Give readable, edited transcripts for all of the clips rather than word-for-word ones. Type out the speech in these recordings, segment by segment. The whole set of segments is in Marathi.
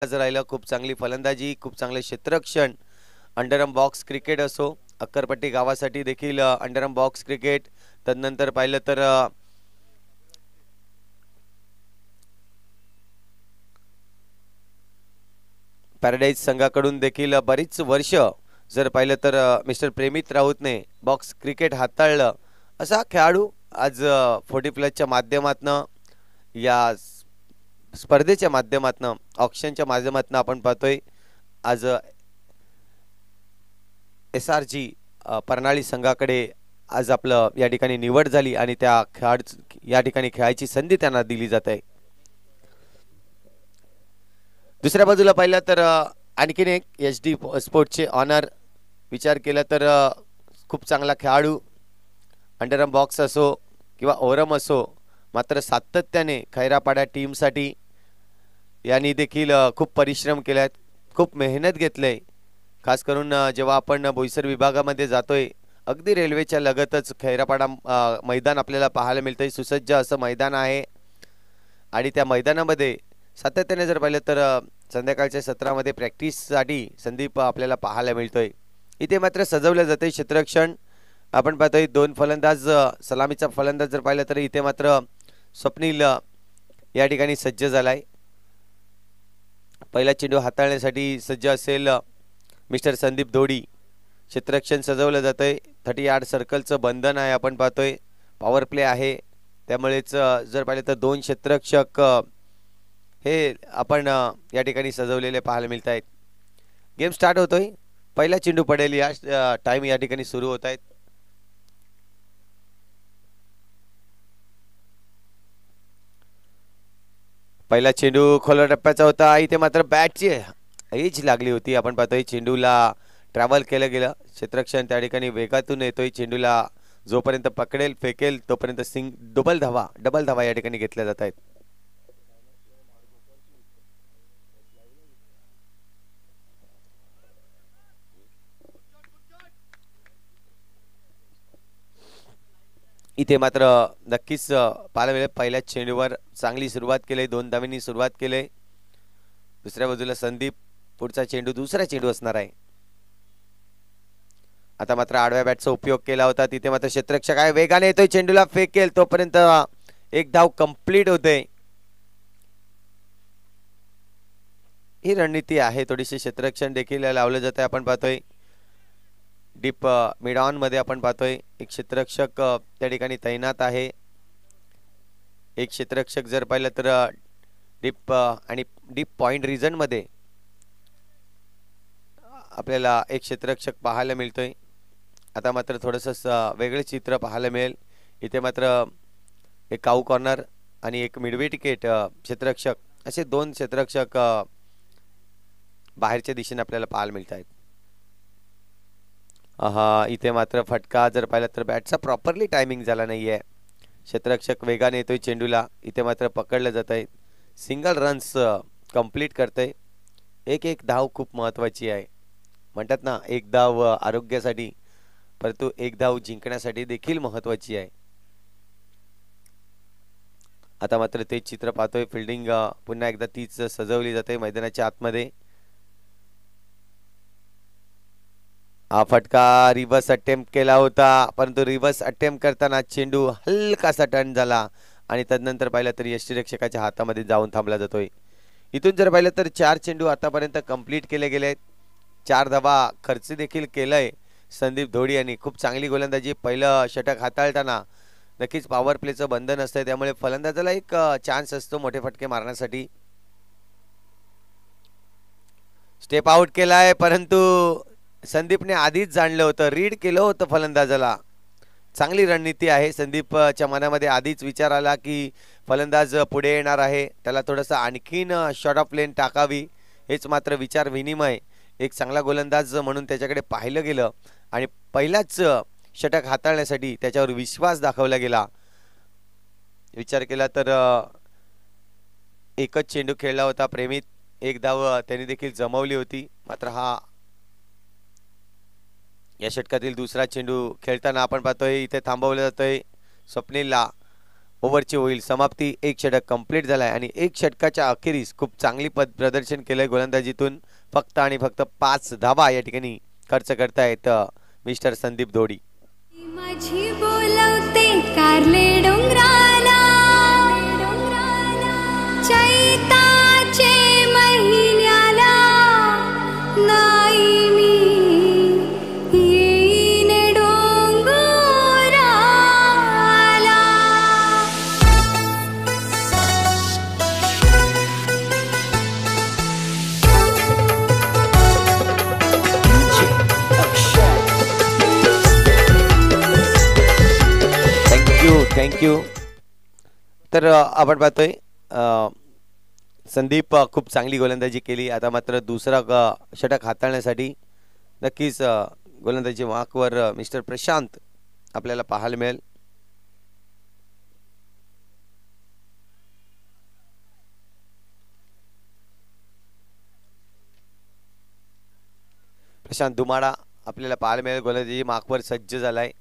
राहिलं, खूप चांगली फलंदाजी, खूप चांगले क्षेत्ररक्षण. अंडरआर्म बॉक्स क्रिकेट असो, अक्करपट्टी गावासाठी देखील अंडरआर्म बॉक्स क्रिकेट. तदनंतर पाहिलं तर पॅराडाईज संघाकडून देखील बरीच वर्ष जर पाहिलं तर मिस्टर प्रेमित राऊतने बॉक्स क्रिकेट हाताळलं. असा खेळाडू आज 40 प्लसच्या माध्यमातून या स्पर्धेच्या माध्यमातून ऑक्शनच्या माध्यमातून आपण पाहतोय आज SRG परनाळी संघाकडे आज आपलं या ठिकाणी निवड झाली आणि त्या या ठिकाणी खेळायची संधी त्यांना दिली जात आहे. दुसऱ्या बाजूला पाहिलं तर आणखीन एक HD स्पोर्ट्सचे ऑनर विचार केला तर खूप चांगला खेळाडू, अंडरआर्म बॉक्स असो किंवा ओव्हरआर्म असो, मात्र सातत्याने खैरापाडा टीमसाठी यांनी देखील खूप परिश्रम केलेत, खूप मेहनत घेतले. खास करून जेव्हा आपण बोईसर विभागामध्ये जातोय, अगदी रेल्वेच्या लगतच खैरापाडा मैदान आपल्याला पाहायला मिळतंय. सुसज्ज असं मैदान आहे आणि त्या मैदानामध्ये सातत्याने जर पाहिलं तर संध्याकाळच्या सत्रामध्ये प्रॅक्टिससाठी संदीप आपल्याला पाहायला मिळतोय. इथे मात्र सजवलं जाते क्षेत्ररक्षण. आपण पाहतोय दोन फलंदाज, सलामीचा फलंदाज जर पाहिलं तर इथे मात्र स्वप्नील या ठिकाणी सज्ज झालाय. पहिला चेंडू हाताळण्यासाठी सज्ज असेल मिस्टर संदीप धोडी. क्षेत्ररक्षण सजवलं जातंय. 30 यार्ड सर्कलचं बंधन आहे. आपण पाहतोय पॉवर प्ले आहे, त्यामुळेच जर पाहिलं तर दोन क्षेत्ररक्षक हे आपण या ठिकाणी सजवलेले पाहायला मिळत आहेत. गेम स्टार्ट होतोय. पहिला चेंडू पडेल या टाइम या ठिकाणी सुरू होत आहेत. पहिला चेंडू खोल टप्प्याचा होता. इथे मात्र बॅटची एज लागली होती. आपण पाहतोय चेंडूला ट्रॅव्हल केलं गेलं. क्षेत्ररक्षण त्या ठिकाणी वेगातून येतोय. चेंडूला जोपर्यंत पकडेल फेकेल तोपर्यंत डबल धावा या ठिकाणी घेतल्या जात आहेत. इथे मात्र नक्कीच पाहायला मिळेल पहिल्या चेंडूवर चांगली सुरुवात केली, 2 धावांनी सुरुवात केली. दुसऱ्या बाजूला संदीप, पुढचा चेंडू दुसरा चेंडू असणार आहे. आता मात्र आडव्या बॅटचा उपयोग केला होता. तिथे मात्र क्षेत्ररक्षक आहे, वेगाने येतोय, चेंडूला फेकेल तोपर्यंत एक धाव कंप्लीट होते. ही रणनीती आहे. थोडीशी क्षेत्ररक्षण देखील लावलं जाते. आपण पाहतोय डीप मिड ऑन मध्ये आपण पाहतोय एक क्षेत्ररक्षक त्या ठिकाणी तैनात आहे. एक क्षेत्ररक्षक जर पाहिलं तर डीप पॉइंट रिजन मध्ये आपल्याला एक क्षेत्ररक्षक पाहायला मिळतोय. आता मात्र थोडंसं वेगळे चित्र पाहायला मिळेल. इथे मात्र एक काऊ कॉर्नर आणि एक मिडविकेट क्षेत्ररक्षक असे दोन क्षेत्ररक्षक बाहेरच्या दिशेने आपल्याला पाहायला मिळत आहेत. इथे मात्र फटका जर पाहिला तर बॅटचा प्रॉपरली टायमिंग झाला नाहीये. क्षेत्ररक्षक वेगाने येतोय चेंडूला, इथे मात्र पकडलं जात आहे. सिंगल रन्स कंप्लीट करतंय. एक धाव खूप महत्वाची आहे. म्हणतात ना, एक धाव आरोग्यासाठी, परंतु एक धाव जिंकण्यासाठी देखील महत्वाची आहे. आता मात्र ते चित्र पाहतोय. फिल्डिंग पुन्हा एकदा तीच सजवली जाते मैदानाच्या आतमध्ये. हा फटका रिव्हर्स अटेम्प्ट केला होता, परंतु रिव्हर्स अटेम्प्ट करताना चेंडू हलकासा टर्न झाला आणि तदनंतर पाहिलं तर यष्टीरक्षकाच्या हातामध्ये जाऊन थांबला जातोय. इथून जर पाहिलं तर 4 चेंडू आतापर्यंत कंप्लीट केले गेले. 4 धावा खर्च देखील केलाय संदीप धोडी यांनी. खूप चांगली गोलंदाजी. पहिलं षटक हाताळताना नक्कीच पॉवर प्लेचं बंधन असतं, त्यामुळे फलंदाजाला एक चान्स असतो मोठे फटके मारण्यासाठी. स्टेप आउट केलाय, परंतु संदीपने आधीच जाणलं होतं, रीड केलं होतं फलंदाजाला. चांगली रणनीती आहे. संदीपच्या मनामध्ये आधीच विचार आला की फलंदाज पुढे येणार आहे, त्याला थोडंसं आणखीन शॉर्ट ऑफ लेन टाकावी. हेच मात्र विचार विनिमय एक चांगला गोलंदाज म्हणून त्याच्याकडे पाहिलं गेलं आणि पहिलाच षटक हाताळण्यासाठी त्याच्यावर विश्वास दाखवला गेला. विचार केला तर एकच चेंडू खेळला होता प्रेमित, एक धाव त्यांनी देखील जमवली होती. मात्र हा या षटकातील दुसरा चेंडू खेळताना आपण पाहतोय इथे थांबवलं जातोय स्वप्नीलला. ओव्हरची होईल समाप्ती. एक षटक कंप्लीट झालाय आणि एक षटकाच्या अखेरीस खूप चांगली प्रदर्शन केलंय गोलंदाजीतून. फक्त आणि फक्त 5 धावा या ठिकाणी खर्च करतायत मिस्टर संदीप दोडी. माझी बोलवते कारले डोंगराला, चैताचे महिन्याला नाही मी येईन डोंगराला. थँक्यू. तर आपण पाहतोय संदीप खूप चांगली गोलंदाजी केली. आता मात्र दुसरा षटक हाताळण्यासाठी नक्कीच गोलंदाजी मार्कवर मिस्टर प्रशांत आपल्याला पाहायला मिळेल. प्रशांत दुमाडा आपल्याला पाहायला मिळेल. गोलंदाजी मार्कवर सज्ज झालाय.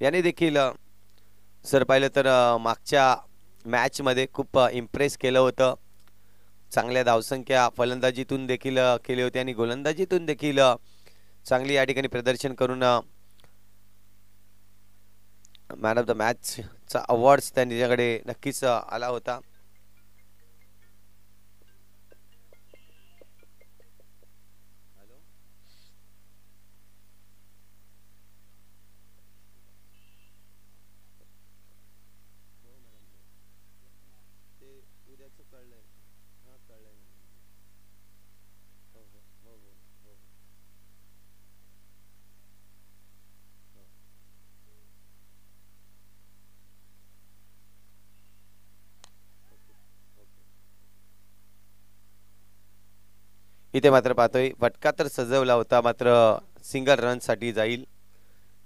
याने देखील सर पाहिलं तर मागच्या मॅचमध्ये खूप इम्प्रेस केलं होतं. चांगल्या धावसंख्या फलंदाजीतून देखील केली होती आणि गोलंदाजीतून देखील चांगली या ठिकाणी प्रदर्शन करून मॅन ऑफ द मॅचचा अवॉर्ड्स त्यांच्याकडे नक्कीच आला होता. इथे मात्र पाहतोय फटका तर सजवला होता, मात्र सिंगल रन साठी जाईल.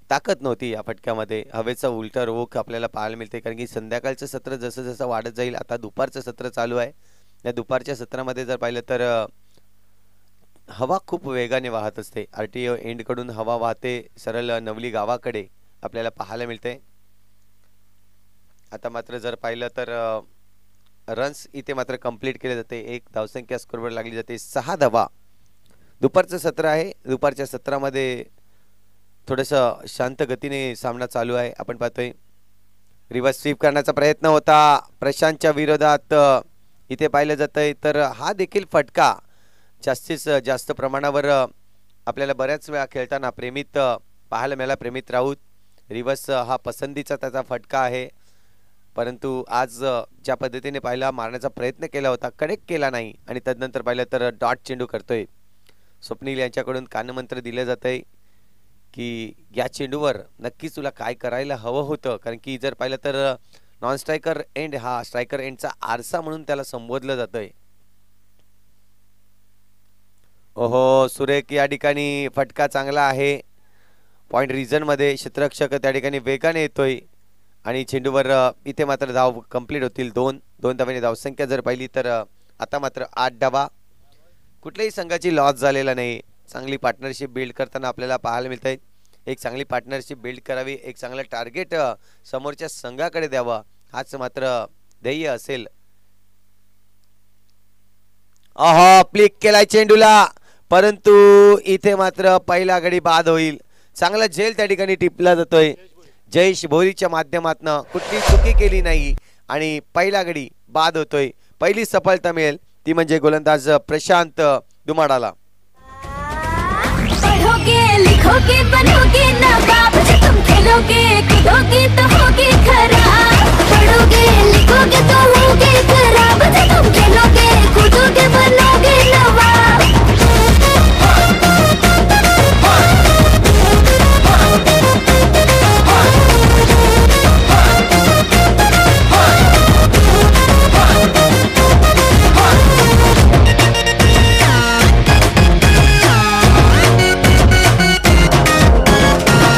ताकद नव्हती या फटक्यामध्ये. हवेचा उलटा रोख आपल्याला पाहायला मिळते, कारण की संध्याकाळचं सत्र जसं जसं वाढत जाईल. आता दुपारचं सत्र चालू आहे. या दुपारच्या सत्रामध्ये जर पाहिलं तर हवा खूप वेगाने वाहत असते. RTO एंडकडून हवा वाहते सरळ नवली गावाकडे आपल्याला पाहायला मिळते. आता मात्र जर पाहिलं तर रन्स इथे मात्र कंप्लीट केले जाते. एक धावसंख्या स्कोरवर लागली जाते 6 धावा. दुपारचं सत्र आहे. दुपारच्या सत्रामध्ये थोडंसं शांत गतीने सामना चालू आहे. आपण पाहतोय रिव्हर्स स्वीप करण्याचा प्रयत्न होता प्रशांतच्या विरोधात. इथे पाहिलं जातंय तर हा देखील फटका जास्तीत जास्त प्रमाणावर आपल्याला बऱ्याच वेळा खेळताना प्रेमित पाहायला मिळाला. प्रेमित राऊत रिव्हर्स हा पसंतीचा त्याचा फटका आहे, परंतु आज ज्या पद्धतीने पाहिला मारण्याचा प्रयत्न केला होता, कनेक्ट केला नाही. आणि तदनंतर पाहिलं तर डॉट चेंडू करतोय. स्वप्नील यांच्याकडून कानमंत्र दिलं जात आहे की या चेंडूवर नक्कीच तुला काय करायला हवं होतं, कारण की जर पाहिलं तर नॉन स्ट्रायकर एंड हा स्ट्रायकर एंडचा आरसा म्हणून त्याला संबोधलं जातंय. ओहो सुरेख या ठिकाणी फटका चांगला आहे. पॉइंट रिजन मध्ये क्षेत्ररक्षक त्या ठिकाणी वेगाने येतोय आणि चेंडूवर इथे मात्र धाव कंप्लीट होतील. दोन धावांनी धावसंख्या जर पाहिली तर आता मात्र 8 धावा. कुठल्याही संघाची लॉस झालेला नाही. चांगली पार्टनरशिप बिल्ड करताना आपल्याला पाहायला मिळत आहे. एक चांगली पार्टनरशिप बिल्ड करावी, एक चांगलं टार्गेट समोरच्या संघाकडे द्यावा, हाच मात्र ध्येय असेल. फ्लिक केलाय चेंडूला, परंतु इथे मात्र पहिला गडी बाद होईल. चांगला झेल त्या ठिकाणी टिपला जातोय. जयेश भोरीच्या माध्यमातून कुठली चुकी केली नाही आणि पहिला गडी बाद होतोय. पहिली सफलता मिळेल ती म्हणजे गोलंदाज प्रशांत दुमाडाला. पढ़ोगे लिखोगे बनोगे नवाब, तुम खेलोगे कूदोगे तो होगे खराब. पढ़ोगे लिखोगे तो होगे खराब, तुम खेलोगे कूदोगे बनोगे नवाब.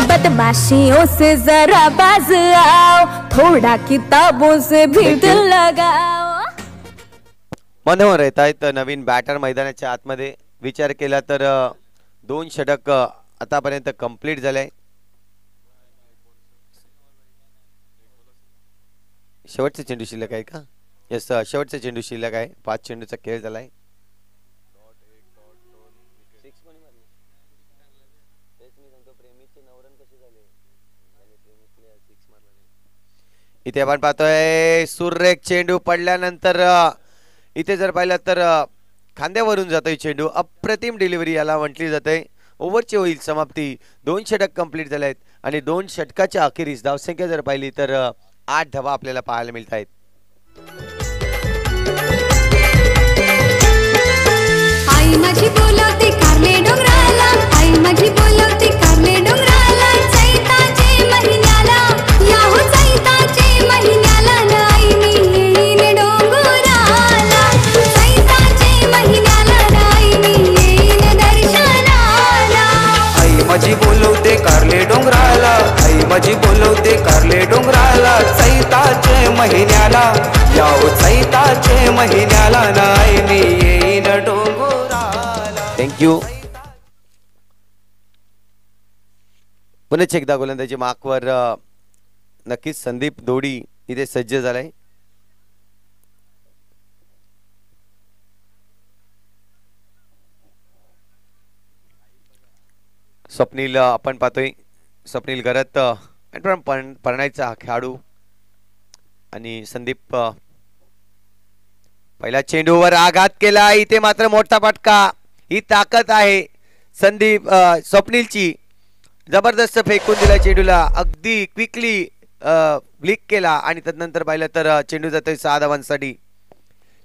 बदमाशियों से जरा बाज आओ, थोड़ा किताबों से भी दिल लगाओ. मनोहर येत आहेत नवीन बॅटर मैदानाच्या आतमध्ये. विचार केला तर 2 षटक आतापर्यंत कंप्लीट झाले. शेवटचा चेंडू शिल्लक आहे का? येस, शेवटचा चेंडू शिल्लक आहे. 5 चेंडूचा खेळ झालाय. इथे आपण पाहतोय सुरेख चेंडू पडल्यानंतर इथे जर पाहिलं तर खांद्यावरून जातोय चेंडू. अप्रतिम डिलिव्हरी याला म्हटली जाते. ओव्हरची होईल समाप्ती. 2 षटक कंप्लीट झाले आहेत आणि 2 षटकाच्या अखेरीस धावसंख्या जर पाहिली तर 8 धावा आपल्याला पाहायला मिळत आहेत. आई माझी बोलवते कारले डोंगराला, आई माझी बोलवते कारले डोंगराला, चैताचे महिन्याला, याहो चैताचे महिन्याला, न आई मी येईन डोंगराला, चैताचे महिन्याला, न आई मी येईन दर्शनाला. आई माझी बोलवते कारले डोंगराला, आई माझी बोलवते कारले डोंगराला, चैताचे महिन्याला, याव चैताचे महिन्याला, नाही मी येईन डोंगराला. थँक्यू. पुन्हा एकदा गोलंदाजी मार्कवर नक्कीच संदीप दोडी इथे सज्ज झालाय. स्वप्नील आपण पाहतोय. स्वप्नील घरात पळण्याचा खेळाडू आणि संदीप पहिला चेंडूवर आघात केला. इथे मात्र मोठा फटका. ही ताकद आहे संदीप स्वप्नीलची. जबरदस्त फेकून दिला चेंडूला. अगदी क्विकली ब्लिक केला आणि त्यानंतर पाहिलं तर चेंडू जातोय 6 धावांसाठी.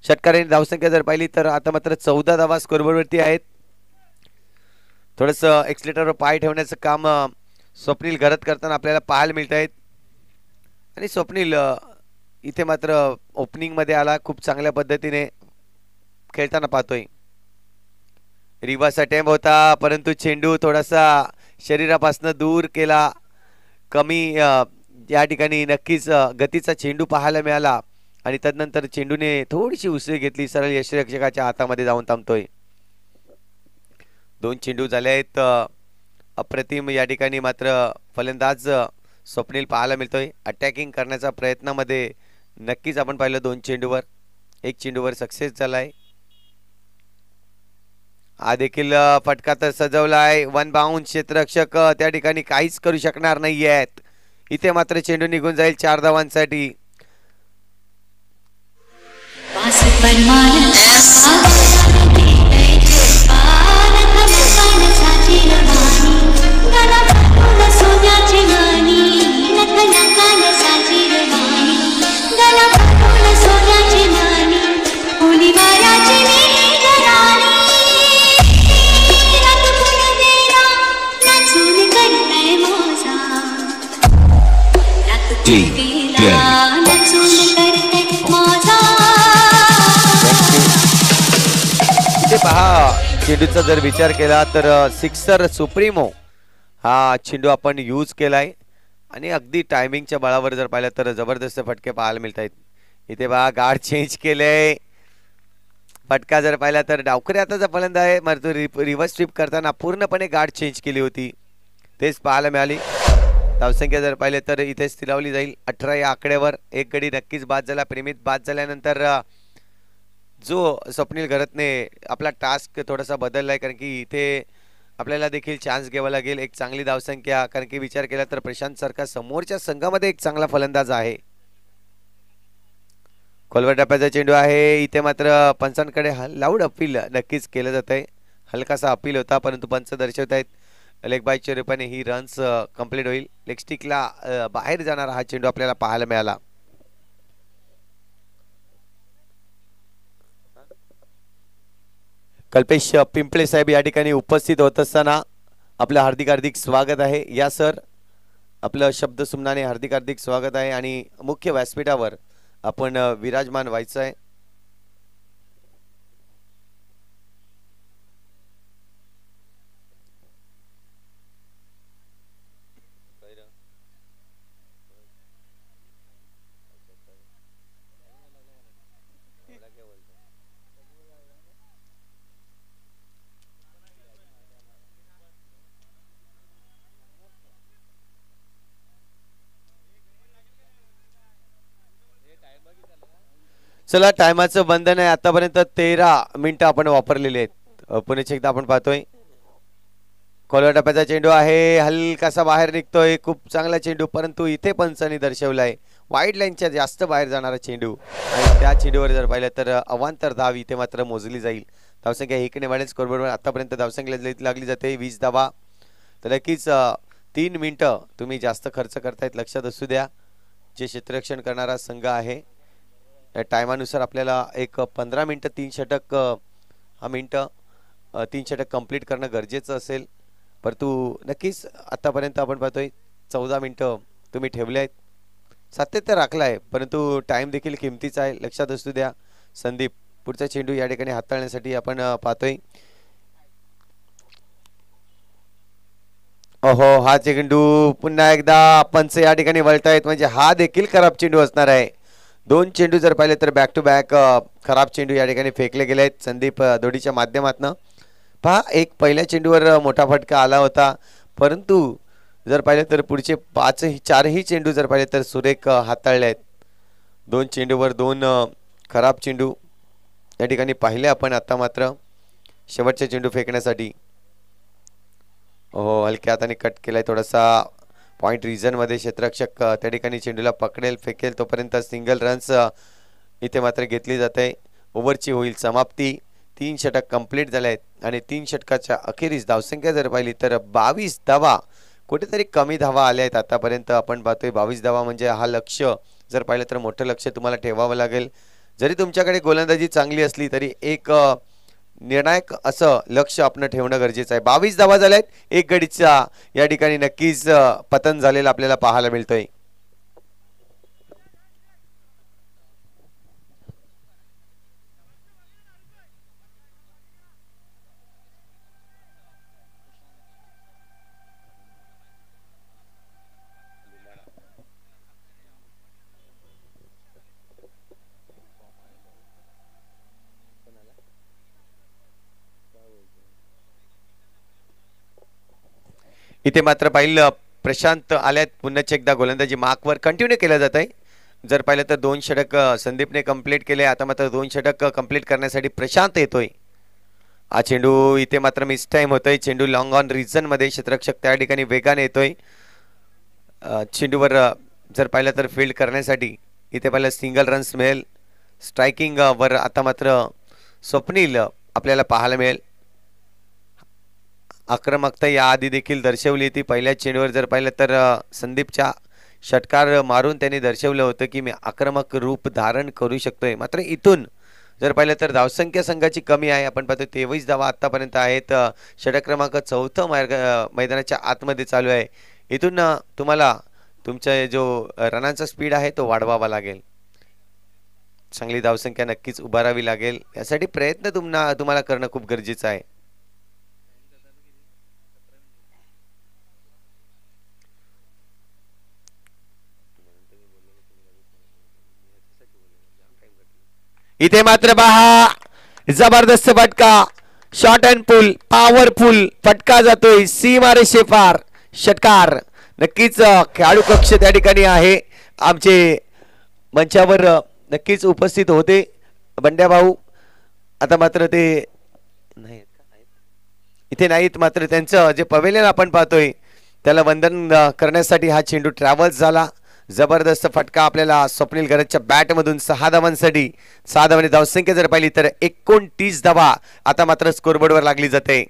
षटकारांनी धावसंख्या जर पाहिली तर आता मात्र 14 धावा स्कोरबोर्डवरती आहेत. थोडस एक्सलेटरवर पाय ठेवण्याचं काम स्वप्नील घरात करताना आपल्याला पाहायला मिळत आहेत. आणि स्वप्नील इथे मात्र ओपनिंग मध्ये आला. खूप चांगल्या पद्धतीने खेळताना पाहतोय. रिवर्स अटेम्प होता परंतु चेंडू थोडासा शरीरापासून दूर केला. कमी या ठिकाणी नक्कीच गतीचा चेंडू पाहायला मिळाला आणि त्यानंतर चेंडूने थोडीशी उसळी घेतली. सरळ यष्टिरक्षकाच्या हातामध्ये जाऊन थांबतोय. 2 चेंडू झाले आहेत. अप्रतिम या ठिकाणी मात्र फलंदाज स्वप्नील पाहायला मिळतोय. अटॅकिंग करण्याच्या प्रयत्नामध्ये नक्कीच आपण पाहिलं 2 चेंडूवर 1 चेंडूवर सक्सेस झालाय. हा देखील फटका तर सजवला आहे. 1 बाउंड. क्षेत्ररक्षक त्या ठिकाणी काहीच करू शकणार नाही आहेत. इथे मात्र चेंडू निघून जाईल 4 धावांसाठी. इथे पहा चेंडूचा जर विचार केला तर सिक्सर सुप्रीमो हा चेंडू आपण यूज केलाय आणि अगदी टायमिंगच्या बळावर जर पाहिलं तर जबरदस्त फटके पाहायला मिळत आहेत. इथे पहा गार्ड चेंज केले. फटका जर पाहिला तर डावकरी आताचा फलंदाज आहे मात्र रिव्हर्स स्वीप करताना पूर्णपणे गार्ड चेंज केली होती. तेच पाहायला मिळाली. धावसंख्या जर पाहिले तर इथे स्थिरावली जाईल 18 या आकड्यावर. एक गडी नक्कीच बाद झाला. प्रेमित बाद झाल्यानंतर जो स्वप्नील घरतने आपला टास्क थोडासा बदललाय कारण की इथे आपल्याला देखील चान्स घ्यावा लागेल. एक चांगली धावसंख्या कारण की विचार केला तर प्रशांत सारखा समोरच्या संघामध्ये एक चांगला फलंदाज आहे. खोलवर टप्प्याचा चेंडू आहे. इथे मात्र पंचांकडे लाऊड अपील नक्कीच केलं जात आहे. हलकासा अपील होता परंतु पंच दर्शवत आहेत लेग बायच्या रूपाने ही रन्स कंप्लीट होईल. लेग स्टिकला बाहेर जाणारा हा चेंडू आपल्याला पाहायला मिळाला. कल्पेश पिंपळे साहेब या ठिकाणी उपस्थित होत असताना आपलं हार्दिक स्वागत आहे. या सर आपलं शब्द सुमनाने हार्दिक स्वागत आहे आणि मुख्य व्यासपीठावर आपण विराजमान व्हायचं आहे. चला टायमाचं बंधन आहे. आतापर्यंत 13 मिनिटं आपण वापरलेली आहेत. पुण्याची एकदा आपण पाहतोय खोलवर टप्प्याचा चेंडू आहे, हलकासा बाहेर निघतोय. खूप चांगला चेंडू, परंतु इथे पंचांनी दर्शवलाय वाईड लाईनच्या जास्त बाहेर जाणारा चेंडू आणि त्या चेंडूवर जर पाहिलं तर अवांतर धाव इथे मात्र मोजली जाईल. धावसंख्या 1 ने वाढेल. स्कोरबोर्डवर आतापर्यंत धावसंख्या लागली जाते 20 धावा. तर नक्कीच 3 मिनिटं तुम्ही जास्त खर्च करतायत, लक्षात असू द्या. जे क्षेत्ररक्षण करणारा संघ आहे टायमानुसार आपल्याला एक 15 मिनिटं 3 षटक 3 षटक कंप्लीट करणं गरजेचं असेल. परंतु नक्कीच आतापर्यंत आपण पाहतोय 14 मिनिटं तुम्ही ठेवले आहेत. सातत्य राखलं आहे, परंतु टाइम देखील किमतीचा आहे, लक्षात असू द्या. संदीप पुढचा चेंडू या ठिकाणी हाताळण्यासाठी आपण पाहतोय. ओहो, हा चेंडू पुन्हा एकदा पंच या ठिकाणी वळतायत, म्हणजे हा देखील खराब चेंडू असणार आहे. 2 चेंडू जर पाहिले तर बॅक टू बॅक खराब चेंडू या ठिकाणी फेकले गेले आहेत संदीप दोडीच्या माध्यमातून. पहा, एक पहिल्या चेंडूवर मोठा फटका आला होता, परंतु जर पाहिले तर पुढचे 4ही चेंडू जर पाहिले तर सुरेख हाताळले आहेत. 2 चेंडूवर 2 खराब चेंडू या ठिकाणी पाहिले आपण. आता मात्र शेवटचे चेंडू फेकण्यासाठी हो हलक्या हाताने कट केलाय थोडासा पॉइंट रिजन मध्ये. क्षेत्ररक्षक त्या ठिकाणी चेंडूला पकडेल, फेकेल, तोपर्यंत सिंगल रन्स इथे मात्र घेतली जाते. ओव्हरची होईल समाप्ती. 3 षटक कंप्लीट झाले आहेत आणि 3 षटकाच्या अखेरीस धावसंख्या जर पाहिली तर 22 धावा. कुठेतरी कमी धावा आल्या आहेत आतापर्यंत. आपण पाहतोय 22 धावा म्हणजे हा लक्ष जर पाहिलं तर मोठं लक्ष तुम्हाला ठेवावं लागेल. जरी तुमच्याकडे गोलंदाजी चांगली असली तरी एक निर्णायक असं लक्ष आपण ठेवणं गरजेचं आहे. 22 धावा झाल्यात. एक गडीचा या ठिकाणी नक्कीच पतन झालेलं आपल्याला पाहायला मिळतोय. इथे मात्र पाहिलं प्रशांत आल्यात. पुन्हा एकदा गोलंदाजी मार्कवर कंटिन्यू केलं जात आहे. जर पाहिलं तर 2 षटक संदीपने कंप्लीट केले. आता मात्र 2 षटक कंप्लीट करण्यासाठी प्रशांत येतोय. हा चेंडू इथे मात्र मिस टाइम होतोय. चेंडू लॉंग ऑन रिजन मध्ये. क्षेत्ररक्षक त्या ठिकाणी वेगाने येतोय. चेंडूवर जर पाहिलं तर फील्ड करण्यासाठी इथे पाहिलं सिंगल रन्स मिळेल. स्ट्रायकिंग वर आता मात्र स्वप्नील आपल्याला पाहायला मिळेल. आक्रमकता याआधी देखील दर्शवली होती. पहिल्या चेंडूवर जर पाहिलं तर संदीपच्या षटकार मारून त्यांनी दर्शवलं होतं की मी आक्रमक रूप धारण करू शकतोय. मात्र इथून जर पाहिलं तर धावसंख्या संघाची कमी आहे. आपण पाहतो 23 धावा आतापर्यंत आहेत. षटक क्रमांक 4 मैदानाच्या आतमध्ये चालू आहे. इथून तुम्हाला तुमचा जो रनांचा स्पीड आहे तो वाढवावा लागेल. चांगली धावसंख्या नक्कीच उभारावी लागेल. यासाठी प्रयत्न तुम्हाला करणं खूप गरजेचं आहे. इथे मात्र पहा जबरदस्त फटका. शॉर्ट अँड पुल पॉवरफुल फटका जातोय सीमारे शेफार. षटकार नक्कीच खेळाडू कक्ष त्या ठिकाणी आहे. आमचे मंचावर नक्कीच उपस्थित होते बंड्या भाऊ. आता मात्र ते नाही इथे नाहीत. मात्र त्यांचं जे पवेलियन आपण पाहतोय त्याला वंदन करण्यासाठी हा चेंडू ट्रॅव्हल्स झाला. जबरदस्त फटका आपल्याला स्वप्नील गरजच्या बॅट मधून 6 धावांसाठी. 6 धावांनी धावसंख्या जर पाहिली तर 29 धावा आता मात्र स्कोरबोर्डवर लागली जाते.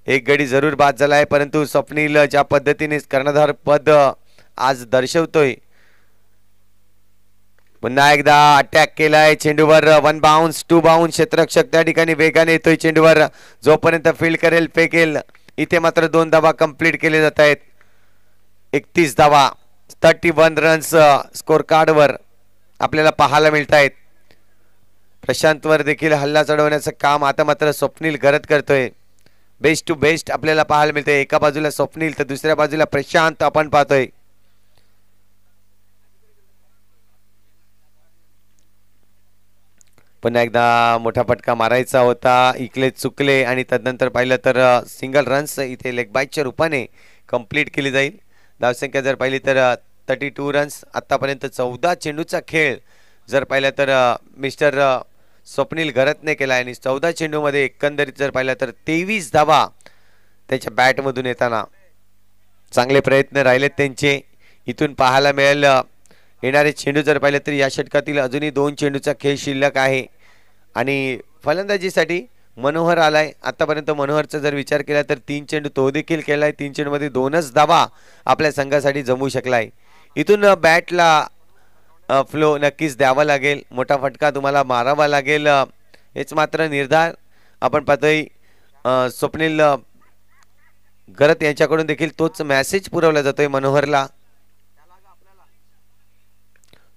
एक गडी जरूर बाद झालाय, परंतु स्वप्नील ज्या पद्धतीने कर्णधार पद आज दर्शवतोय. पुन्हा एकदा अटॅक केलाय चेंडूवर. 1 बाउन्स 2 बाउन्स. क्षेत्ररक्षक त्या ठिकाणी वेगाने येतोय चेंडूवर. जोपर्यंत फील्ड करेल फेकेल. इथे मात्र 2 धावा कंप्लीट केले जात आहेत. 31 धावा 31 रन्स स्कोर कार्डवर आपल्याला पाहायला मिळत आहेत. प्रशांतवर देखील हल्ला चढवण्याचं काम आता मात्र स्वप्नील गरज करतोय. बेस्ट टू बेस्ट आपल्याला पाहायला मिळतंय. एका बाजूला स्वप्नील तर दुसऱ्या बाजूला प्रशांत आपण पाहतोय. पुन्हा एकदा मोठा फटका मारायचा होता, इकले चुकले आणि तदनंतर पाहिलं तर सिंगल रन्स इथे लेग बाईटच्या रूपाने कंप्लीट केली जाईल. धावसंख्या जर पाहिली तर 32 रन्स. आतापर्यंत 14 चेंडूचा खेळ जर पाहिलं तर मिस्टर स्वप्नील घरतने केला आणि 14 चेंडूमध्ये एकंदरीत जर पाहिलं तर 23 धावा त्याच्या बॅटमधून येताना चांगले प्रयत्न राहिलेत त्यांचे. इथून पाहायला मिळेल येणारे चेंडू जर पाहिलं तर या षटकातील अजूनही 2 चेंडूचा खेळ शिल्लक आहे आणि फलंदाजीसाठी मनोहर आलाय. आतापर्यंत मनोहरचा जर विचार केला तर 3 चेंडू तो देखील केलाय. 3 चेंडूमध्ये 2च धावा आपल्या संघासाठी जमू शकलाय. इथून बॅटला फ्लो नक्कीच द्यावा लागेल, मोठा फटका तुम्हाला मारावा लागेल, हेच मात्र निर्धार आपण पाहतोय. स्वप्नील घरत यांच्याकडून देखील तोच मेसेज पुरवला जातोय मनोहरला.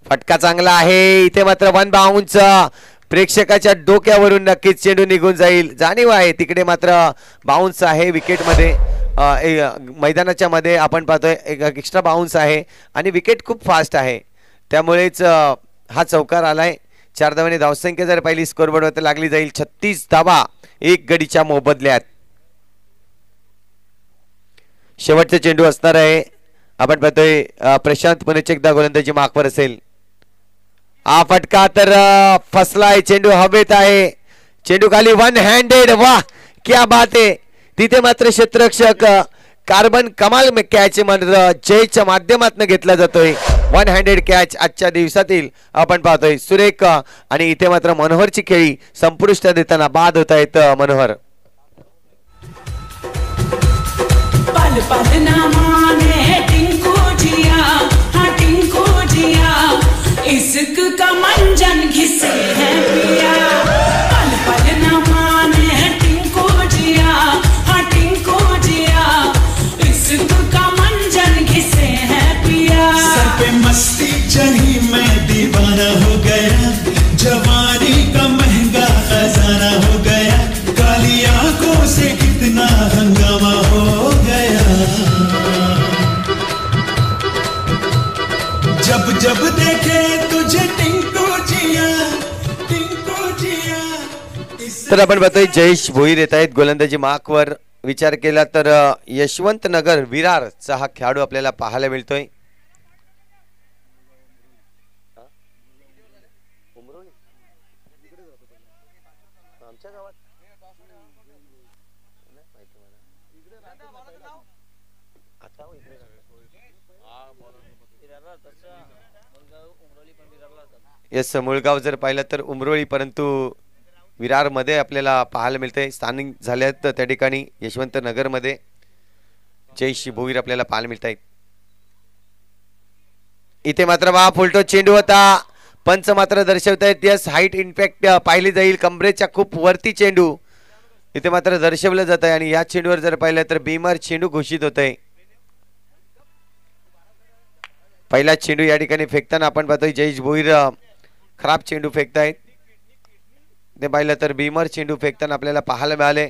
फटका चांगला आहे. इथे मात्र 1 बाउन्स प्रेक्षकाच्या डोक्यावरून नक्कीच चेंडू निघून जाईल. जाणीव आहे तिकडे मात्र बाउन्स आहे विकेटमध्ये. मैदानाच्या मध्ये आपण पाहतोय एक एक्स्ट्रा बाउन्स आहे आणि विकेट खूप फास्ट आहे, त्यामुळेच हा चौकार आलाय. 4 धावांनी धावसंख्या जर पहिली स्कोरबोर्डवर लागली जाईल 36 धावा 1 गडीच्या मोबदल्यात. शेवटचा चेंडू असणार आहे. आपण पाहतोय प्रशांत पुन्हा एकदा गोलंदाजी मार्कवर असेल. हा फटका तर फसलाय, चेंडू हवेत आहे, चेंडू खाली 1 हँडेड. वाह क्या बात आहे. तिथे मात्र क्षेत्ररक्षक कार्बन कमाल कॅच मात्र जयच्या माध्यमातून घेतला जातोय. 1 हँडेड कॅच आजच्या दिवसातील आपण पाहतोय सुरेख. आणि इथे मात्र मनोहरची खेळी संपुष्ट देताना बाद होत आहेत मनोहर. पल पल ना माने टिंकू जिया, हाँ टिंकू जिया, इश्क का मंजन घिसे है पिया. पल पल ना माने टिंकू जिया, हाँ टिंकू जिया, इश्क का मंजन घिसे है पिया. सर पे मस्ती चढ़ी मैं दीवाना हो गया, जवानी का महंगा खजाना हो गया, काली आंखों से कितना हंगामा हो गया. जब जब देखे तुझे टिंकू जिया, टिंकू जिया. तर आपण बघतोय जयेश भोईर येत आहेत गोलंदाजी मार्कवर. विचार केला तर यशवंत नगर विरारचा हा खेळाडू आपल्याला पाहायला मिळतोय. येस, मुळगाव जर पाहिलं तर उमरोळी, परंतु विरार मध्ये आपल्याला पाहायला मिळते. स्थानिक झाल्यात त्या ठिकाणी यशवंत नगर मध्ये जयश्री भोईर आपल्याला पाहायला मिळत आहेत. इथे मात्र वा फुलटो चेंडू होता, पंच मात्र दर्शवतायत यस हाईट इम्पॅक्ट पाहिली जाईल, कमरेच्या खूप वरती चेंडू इथे मात्र दर्शवलं जात आहे. आणि या चेंडूवर जर पाहिलं तर बीमार चेंडू घोषित होत आहे. पहिला चेंडू या ठिकाणी फेकताना आपण पाहतोय जयेश भोईर खराब चेंडू फेकतायत. ते पाहिलं तर बीमर चेंडू फेकताना आपल्याला पाहायला मिळाले.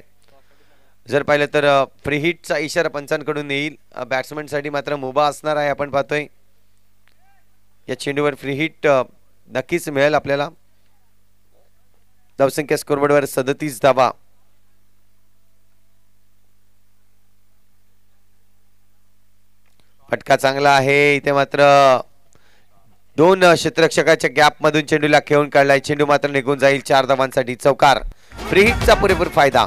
जर पाहिलं तर फ्री हिटचा इशारा पंचांकडून येईल. बॅट्समॅन साठी मात्र मुभा असणार आहे. आपण पाहतोय या चेंडूवर फ्री हिट नक्कीच मिळेल आपल्याला. धावसंख्या स्कोरबोर्डवर 37 धावा. फटका चांगला आहे. इथे मात्र 2 क्षेत्ररक्षकाच्या गॅप मधून चेंडूला खेळून काढलाय. चेंडू मात्र निघून जाईल 4 धावांसाठी. चौकार, फ्री हिटचा पुरेपूर फायदा.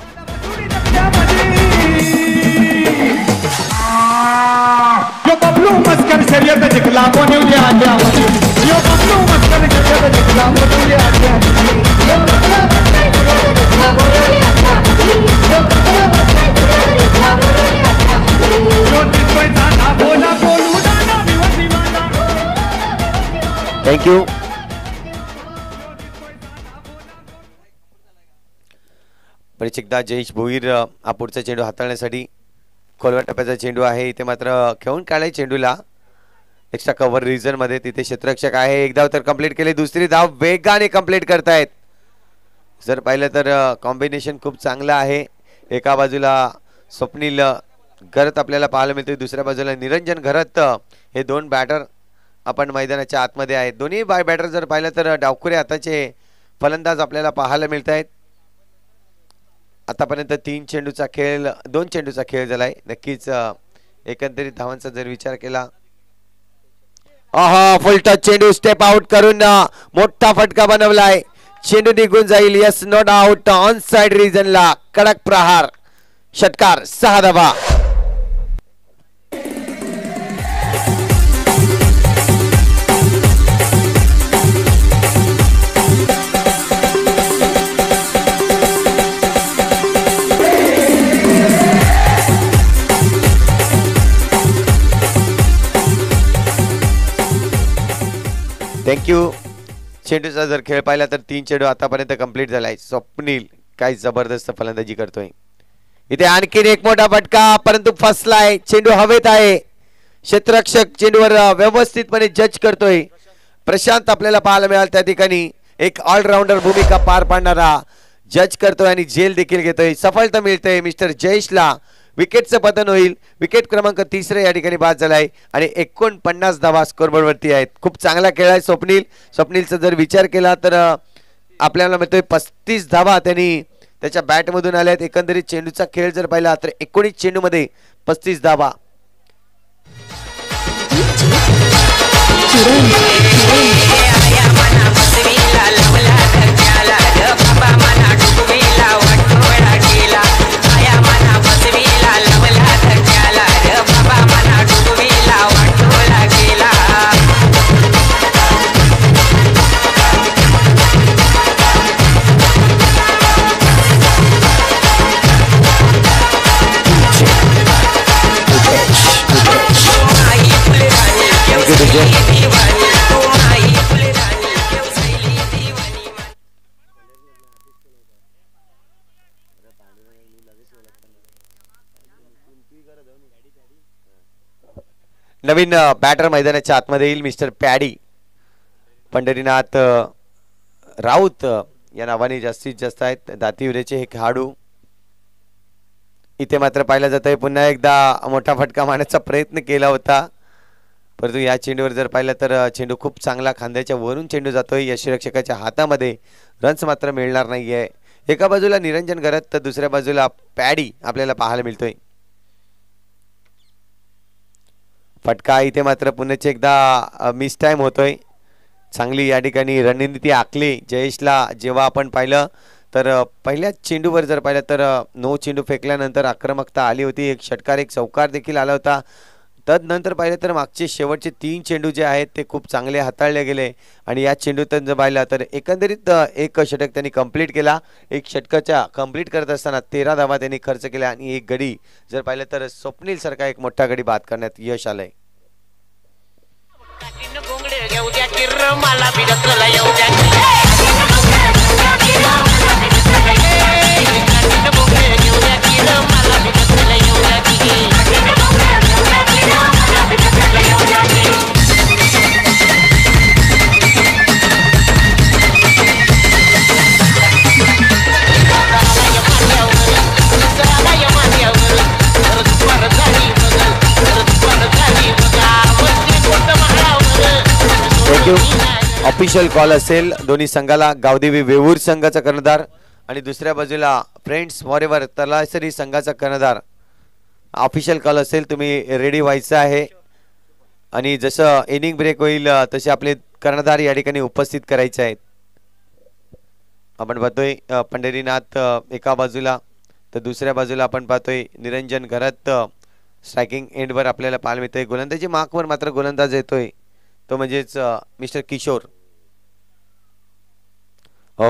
थँक्यू. परिचिकदा जयेश भोईर हा पुढचा चेंडू हाताळण्यासाठी खोलवा टप्प्याचा चेंडू आहे. इथे मात्र खेळून काढलाय चेंडूला एक्स्ट्रा कव्हर रिजन मध्ये. तिथे क्षेत्ररक्षक आहे. एक धाव तर कंप्लीट केली, दुसरी धाव वेगाने कंप्लीट करतायत. जर पाहिलं तर कॉम्बिनेशन खूप चांगलं आहे. एका बाजूला स्वप्नील घरत आपल्याला पाहायला मिळते, दुसऱ्या बाजूला निरंजन घरत. हे 2 बॅटर आपण मैदानाच्या आतमध्ये आहेत. दोन्ही बॅटर जर पाहिलं तर डावखुरे हाताचे फलंदाज आपल्याला पाहायला मिळत आहेत. आतापर्यंत 2 चेंडूचा खेळ झालाय. नक्कीच एकंदरीत धावांचा जर विचार केला फुल टच चेंडू स्टेप आउट करून मोठा फटका बनवलाय. चेंडू निघून जाईल. Yes no doubt on side रिजनला कडक प्रहार. षटकार 6 धावा. थँक्यू. चेंडूचा जर खेळ पाहिला तर 3 चेंडू आतापर्यंत कंप्लीट झालाय. स्वप्नील काय जबरदस्त फलंदाजी करतोय. इथे आणखीन एक मोठा फटका परंतु फसलाय. चेंडू हवेत आहे. क्षेत्ररक्षक चेंडूवर व्यवस्थितपणे जज करतोय. प्रशांत आपल्याला पाहायला मिळाल त्या ठिकाणी एक ऑलराऊंडर भूमिका पार पाडणारा जज करतोय आणि झेल देखील घेतोय. सफलता मिळते मिस्टर जयेशला. विकेटचं पतन होईल. विकेट क्रमांक 3 या ठिकाणी बाद झालाय आणि 49 धावा स्कोरबोर्ड वरती आहेत. खूप चांगला खेळ आहे स्वप्नील. स्वप्नीलचा जर विचार केला तर आपल्याला मिळतोय 35 धावा त्यांनी त्याच्या बॅटमधून आल्या आहेत. एकंदरीत चेंडूचा खेळ जर पाहिला तर 19 चेंडूमध्ये 35 धावा. नवीन बॅटर मैदानाच्या आतमध्ये येईल मिस्टर पॅडी. पंढरीनाथ राऊत या नावाने जास्तीत जास्त आहेत दातीवरेचे हे खेळाडू. इथे मात्र पाहिलं जात आहे पुन्हा एकदा मोठा फटका मारण्याचा प्रयत्न केला होता परंतु या चेंडूवर जर पाहिलं तर चेंडू खूप चांगला खांद्याच्या वरून चेंडू जातोय. यष्टिरक्षकाच्या हातामध्ये रन्स मात्र मिळणार नाहीये. एका बाजूला निरंजन घरत तर दुसऱ्या बाजूला पॅडी आपल्याला पाहायला मिळतोय. फटका इथे मात्र पुन्हा एकदा मिस टाइम होतोय. चांगली या ठिकाणी रणनीती आखली जयेशला. जेव्हा आपण पाहिलं तर पहिल्या चेंडूवर जर पाहिलं तर 9 चेंडू फेकल्यानंतर आक्रमकता आली होती. एक षटकार एक चौकार देखील आला होता. तदनंतर पाहिलं तर मागचे शेवटचे 3 चेंडू जे आहेत ते खूप चांगले हाताळले गेले आणि या चेंडूतून जर पाहिलं तर एकंदरीत एक षटक त्यांनी कंप्लीट केला. एक षटकाच्या कंप्लीट करत असताना 13 धावा त्यांनी खर्च केल्या आणि एक गडी जर पाहिलं तर स्वप्नील सारखा एक मोठा गडी बाद करण्यात यश आलंय. ऑफिशियल कॉल असेल दोन्ही संघाला. गावदेवी वेवूर संघाचा कर्णधार आणि दुसऱ्या बाजूला फ्रेंड्स फॉरएव्हर तलासरी संघाचा कर्णधार. ऑफिशियल कॉल असेल तुम्ही रेडी व्हायचं आहे आणि जसं इनिंग ब्रेक होईल तसे आपले कर्णधार या ठिकाणी उपस्थित करायचे आहेत. आपण पाहतोय पंढरीनाथ एका बाजूला तर दुसऱ्या बाजूला आपण पाहतोय निरंजन घरत स्ट्रायकिंग एंडवर आपल्याला पाहायला मिळतोय. गोलंदाजी मार्कवर मात्र गोलंदाज येतोय तो म्हणजेच मिस्टर किशोर.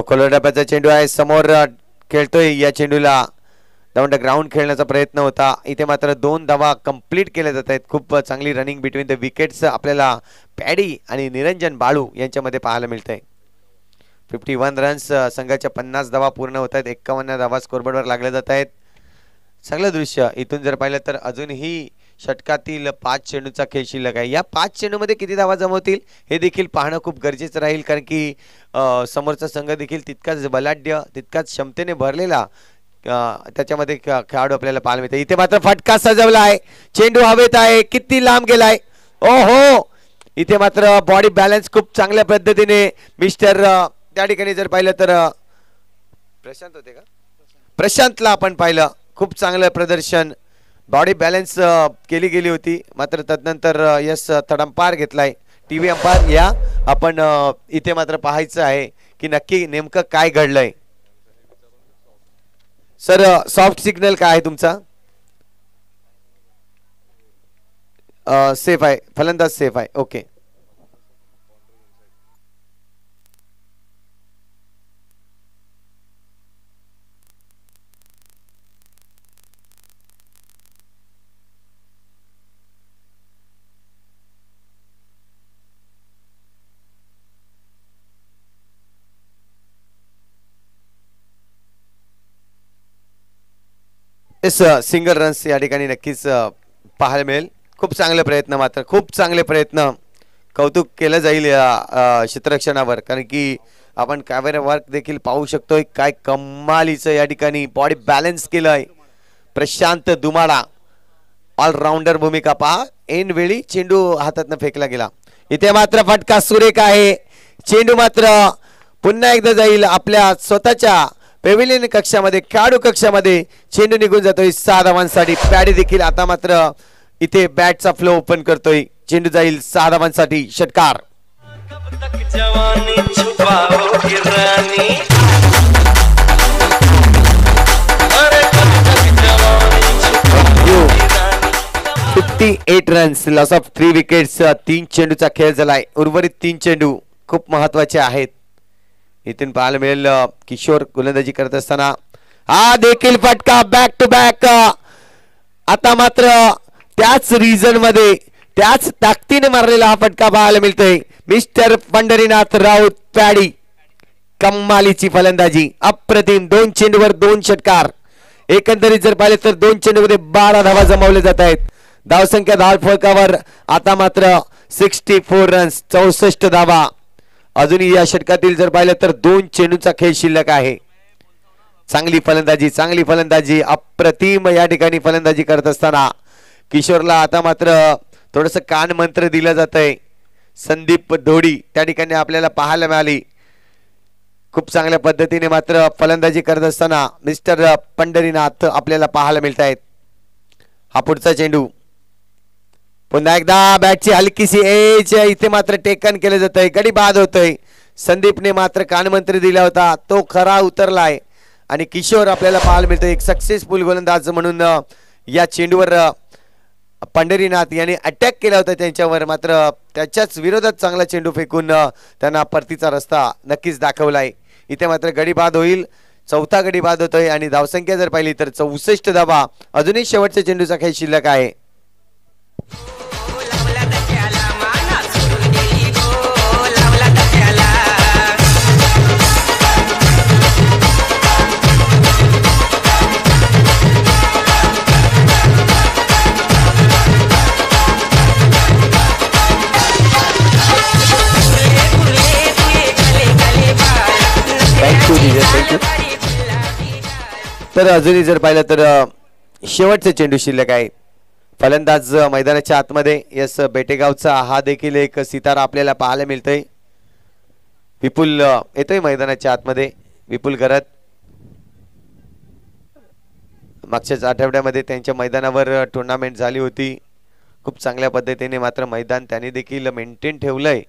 खोलवर डब्याचा चेंडू आहे समोर खेळतोय. या चेंडूला डाऊन द ग्राउंड खेळण्याचा प्रयत्न होता. इथे मात्र 2 धावा कंप्लीट केल्या जात आहेत. खूप चांगली रनिंग बिटवीन द विकेट्स आपल्याला पॅडी आणि निरंजन बाळू यांच्यामध्ये पाहायला मिळतंय. 51 रन्स संघाच्या 50 धावा पूर्ण होत आहेत. 51 धावा स्कोरबोर्डवर लागल्या जात आहेत. चांगलं दृश्य. इथून जर पाहिलं तर अजूनही षटकातील 5 चेंडूचा खेळ शिल्लक आहे. या 5 चेंडूमध्ये किती धावा जमवतील हे देखील पाहणं खूप गरजेचं राहील कारण की समोरचा संघ देखील तितकाच बलाढ्य तितकाच क्षमतेने भरलेला त्याच्यामध्ये खेळाडू आपल्याला पाहायला मिळते. इथे मात्र फटका सजवला आहे. चेंडू हवेत आहे. किती लांब गेलाय. ओहो इथे मात्र बॉडी बॅलन्स खूप चांगल्या पद्धतीने मिस्टर त्या ठिकाणी जर पाहिलं तर प्रशांत होते का प्रशांतला आपण पाहिलं खूप चांगलं प्रदर्शन. बॉडी बॅलन्स केली गेली होती मात्र तदनंतर यस तडंपार घेतलाय. टीव्ही अंपायर या आपण इथे मात्र पाहायचं आहे की नक्की नेमकं काय घडलंय. सर सॉफ्ट सिग्नल काय आहे तुमचा? सेफ आहे, फलंदाज सेफ आहे. ओके. सिंगल रन्स या ठिकाणी नक्कीच पाहायला मिळेल. खूप चांगले प्रयत्न, मात्र खूप चांगले प्रयत्न, कौतुक केलं जाईल या क्षेत्ररक्षणावर, कारण की आपण कॅमेरा वर्क देखील पाहू शकतोय. काय कमालीचं या ठिकाणी बॉडी बॅलन्स केलंय प्रशांत दुमाडा. ऑलराऊंडर भूमिका पहा. ऐन वेळी चेंडू हातातनं फेकला गेला. इथे मात्र फटका सुरेख आहे. चेंडू मात्र पुन्हा एकदा जाईल आपल्या स्वतःच्या पेव्हिलियन कक्षामध्ये, खेळाडू कक्षामध्ये. चेंडू निघून जातोय 6 धावांसाठी. पॅडी देखील आता मात्र इथे बॅटचा फ्लो ओपन करतोय. चेंडू जाईल 6 धावांसाठी. षटकार. Eight runs, loss of 3 wickets. 3 चेंडूचा खेळ झालाय. उर्वरित 3 चेंडू खूप महत्वाचे आहेत. इथून पाहायला मिळेल किशोर गोलंदाजी करत असताना हा देखील फटका बॅक टू बॅक. आता मात्र त्याच रिजन मध्ये त्याच ताकदीने मारलेला हा फटका पाहायला मिळतोय. Mister Pandharinath Raut paddy. कमालीची फलंदाजी, अप्रतिम. 2 चेंडूवर 2 षटकार. एकंदरीत जर पाहिले तर 2 चेंडूमध्ये 12 धावा जमवले जात आहेत. धावसंख्या धाव फळकावर आता मात्र 64 रन्स, 64 धावा. अजूनही या षटकातील जर पाहिलं तर 2 चेंडूचा खेळ शिल्लक आहे. चांगली फलंदाजी, चांगली फलंदाजी, अप्रतिम या ठिकाणी फलंदाजी करत असताना किशोरला आता मात्र थोडस कान मंत्र दिलं जात आहे. संदीप धोडी त्या ठिकाणी आपल्याला पाहायला मिळाली. खूप चांगल्या पद्धतीने मात्र फलंदाजी करत असताना मिस्टर पंढरीनाथ आपल्याला पाहायला मिळत आहेत. हा पुढचा चेंडू पुन्हा एकदा बॅटची हलकीशी एज इथे मात्र टेकन केलं जात आहे. गडी बाद होतोय. संदीपने मात्र कानमंत्री दिला होता, तो खरा उतरलाय आणि किशोर आपल्याला पाहायला मिळतोय. एक सक्सेसफुल गोलंदाज म्हणून या चेंडूवर पंढरीनाथ यांनी अटॅक केला होता त्यांच्यावर, मात्र त्याच्याच विरोधात चांगला चेंडू फेकून त्यांना परतीचा रस्ता नक्कीच दाखवलाय. इथे मात्र गडी बाद होईल. 4था गडी बाद होतोय आणि धावसंख्या जर पाहिली तर 64 धावा. अजूनही शेवटच्या चेंडूचा खेळ शिल्लक आहे. तर अजूनही जर पाहिलं तर शेवटचे चेंडू शिल्लक आहे. फलंदाज मैदानाच्या आतमध्ये यस बेटेगावचा हा देखील एक सितारा आपल्याला पाहायला मिळतोय. विपुल येतोय मैदानाच्या आतमध्ये. विपुल करत मागच्याच आठवड्यामध्ये त्यांच्या मैदानावर टुर्नामेंट झाली होती. खूप चांगल्या पद्धतीने मात्र मैदान त्यांनी देखील मेंटेन ठेवलंय.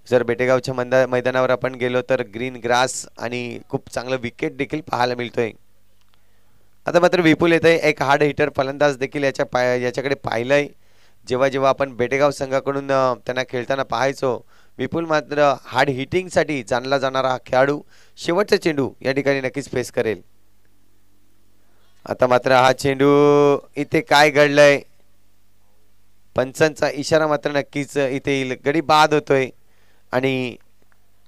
जर बेटेगावच्या मैदानावर आपण गेलो तर ग्रीन ग्रास आणि खूप चांगलं विकेट देखील पाहायला मिळतोय. आता मात्र विपुल येत आहे. एक हार्ड हिटर फलंदाज देखील याच्याकडे पाहिलंय. जेव्हा जेव्हा आपण बेटेगाव संघाकडून त्यांना खेळताना पाहायचो, विपुल मात्र हार्ड हिटिंगसाठी जाणला जाणारा हा खेळाडू शेवटचा चेंडू या ठिकाणी नक्कीच फेस करेल. आता मात्र हा चेंडू इथे काय घडलंय, पंचांचा इशारा मात्र नक्कीच इथे येईल. गडी बाद होतोय आणि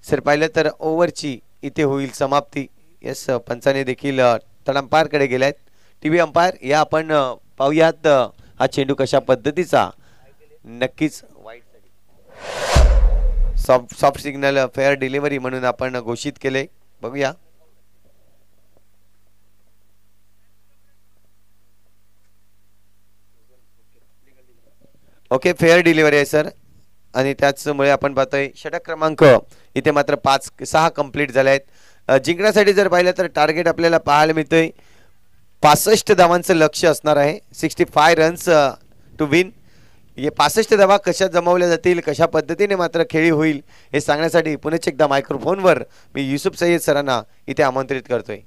सर पाहिलं तर ओव्हरची इथे होईल समाप्ती. यस पंचाने देखील तळ अंपायरकडे गेलायत. टीव्ही अंपायर या आपण पाहूयात हा चेंडू कशा पद्धतीचा. नक्कीच सॉफ्ट सिग्नल फेअर डिलिव्हरी म्हणून आपण घोषित केले. बघूया. ओके फेअर डिलिव्हरी आहे सर आणि त्याचमुळे आपण पाहतोय षटक क्रमांक इथे मात्र 5-6 कंप्लीट झाले आहेत. जिंकण्यासाठी जर पाहिलं तर टार्गेट आपल्याला पाहायला मिळतोय 65 धावांचं लक्ष्य असणार आहे. 65 रन्स टू विन. हे 65 धावा कशा जमवल्या जातील, कशा पद्धतीने मात्र खेळी होईल हे सांगण्यासाठी पुन्हा एकदा मायक्रोफोनवर मी युसुफ सय्यद सरांना इथे आमंत्रित करतोय.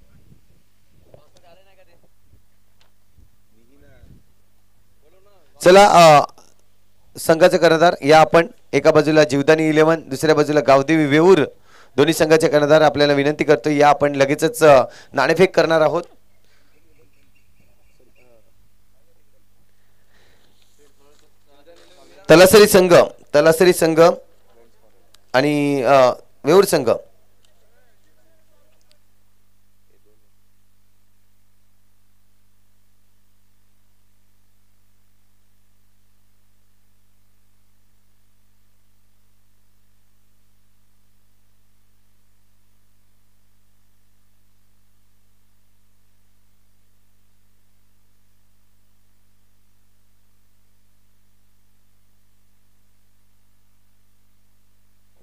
चला संघाचे कर्णधार या आपण एका बाजूला जीवदानी 11, दुसऱ्या बाजूला गावदेवी वेऊर दोन्ही संघाचे कर्णधार आपल्याला विनंती करतो या आपण लगेचच नाणेफेक करणार आहोत. तलासरी संघ आणि वेऊर संघ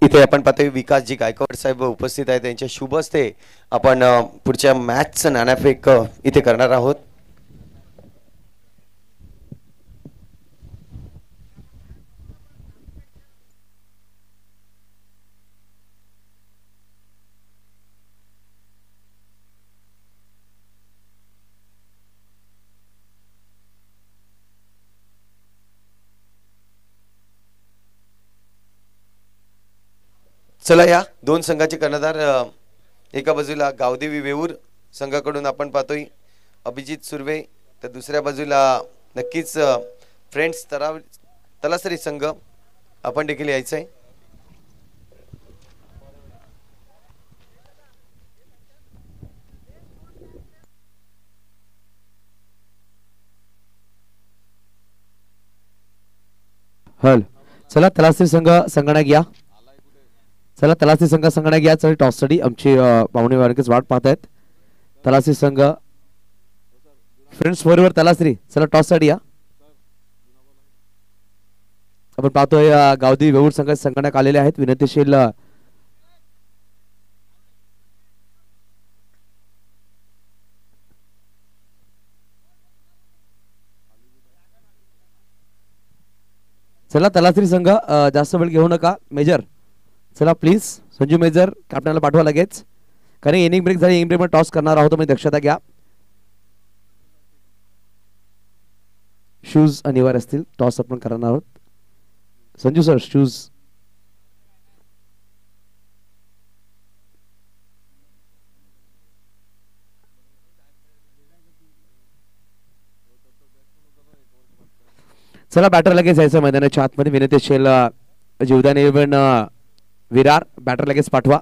इथे आपण पाहतोय विकासजी गायकवाड साहेब उपस्थित आहेत. त्यांच्या शुभ हस्ते आपण पुढच्या मॅचचं नाणेफेक इथे करणार आहोत. चला या दोन संघाचे कर्णधार एका बाजूला गावदेवी वेऊर संघाकडून आपण पाहतोय अभिजित सुर्वे, तर दुसऱ्या बाजूला नक्कीच फ्रेंड्स तलासरी संघ आपण देखील यायचं आहे. हल चला तलासरी संघाने घ्या. चला तलासरी संघाने घ्या. चला टॉससाठी आमची पाहुणे वारकेच वाट पाहत आहेत. तलासरी संघ फ्रेंड्स फोरवर तलासरी चला टॉससाठी या. आपण पाहतोय गावदेवी वेऊर संघाने आलेले आहेत. विनंतीशील चला तलासरी संघ जास्त वेळ घेऊ नका. मेजर चला प्लीज संजू मेजर कॅप्टनला पाठवा लगेच, कारण इनिंग ब्रेक झाली. इनिंग ब्रेक मध्ये टॉस करणार आहोत, म्हणजे दक्षता घ्या. शूज अनिवार्य असतील. टॉस आपण करणार आहोत. संजू सर शूज चला बॅटर लगेच जायचं मैदानाच्या आतमध्ये. विनंती असेल जीवदानी 11 विरार बॅटर लगेच पाठवा.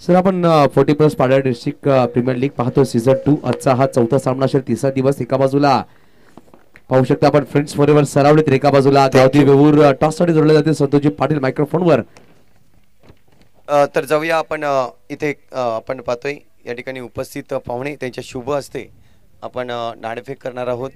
सर आपण 40+ पाडा डिस्ट्रिक्ट प्रीमियर लीग पाहतो सीझन 2. आजचा हा चौथा सामना असेल. तिसरा दिवस. एका बाजूला पाहू शकता आपण फ्रेंड्स फॉरएव्हर सरावलीत, एका बाजूला गावदेवी वेऊर टॉस साठी जोडले जाते. संतोषजी पाटील मायक्रोफोनवर. तर जाऊया आपण इथे आपण पाहतोय या ठिकाणी उपस्थित पाहुणे त्यांच्या शुभ हस्ते आपण नाणेफेक करणार आहोत.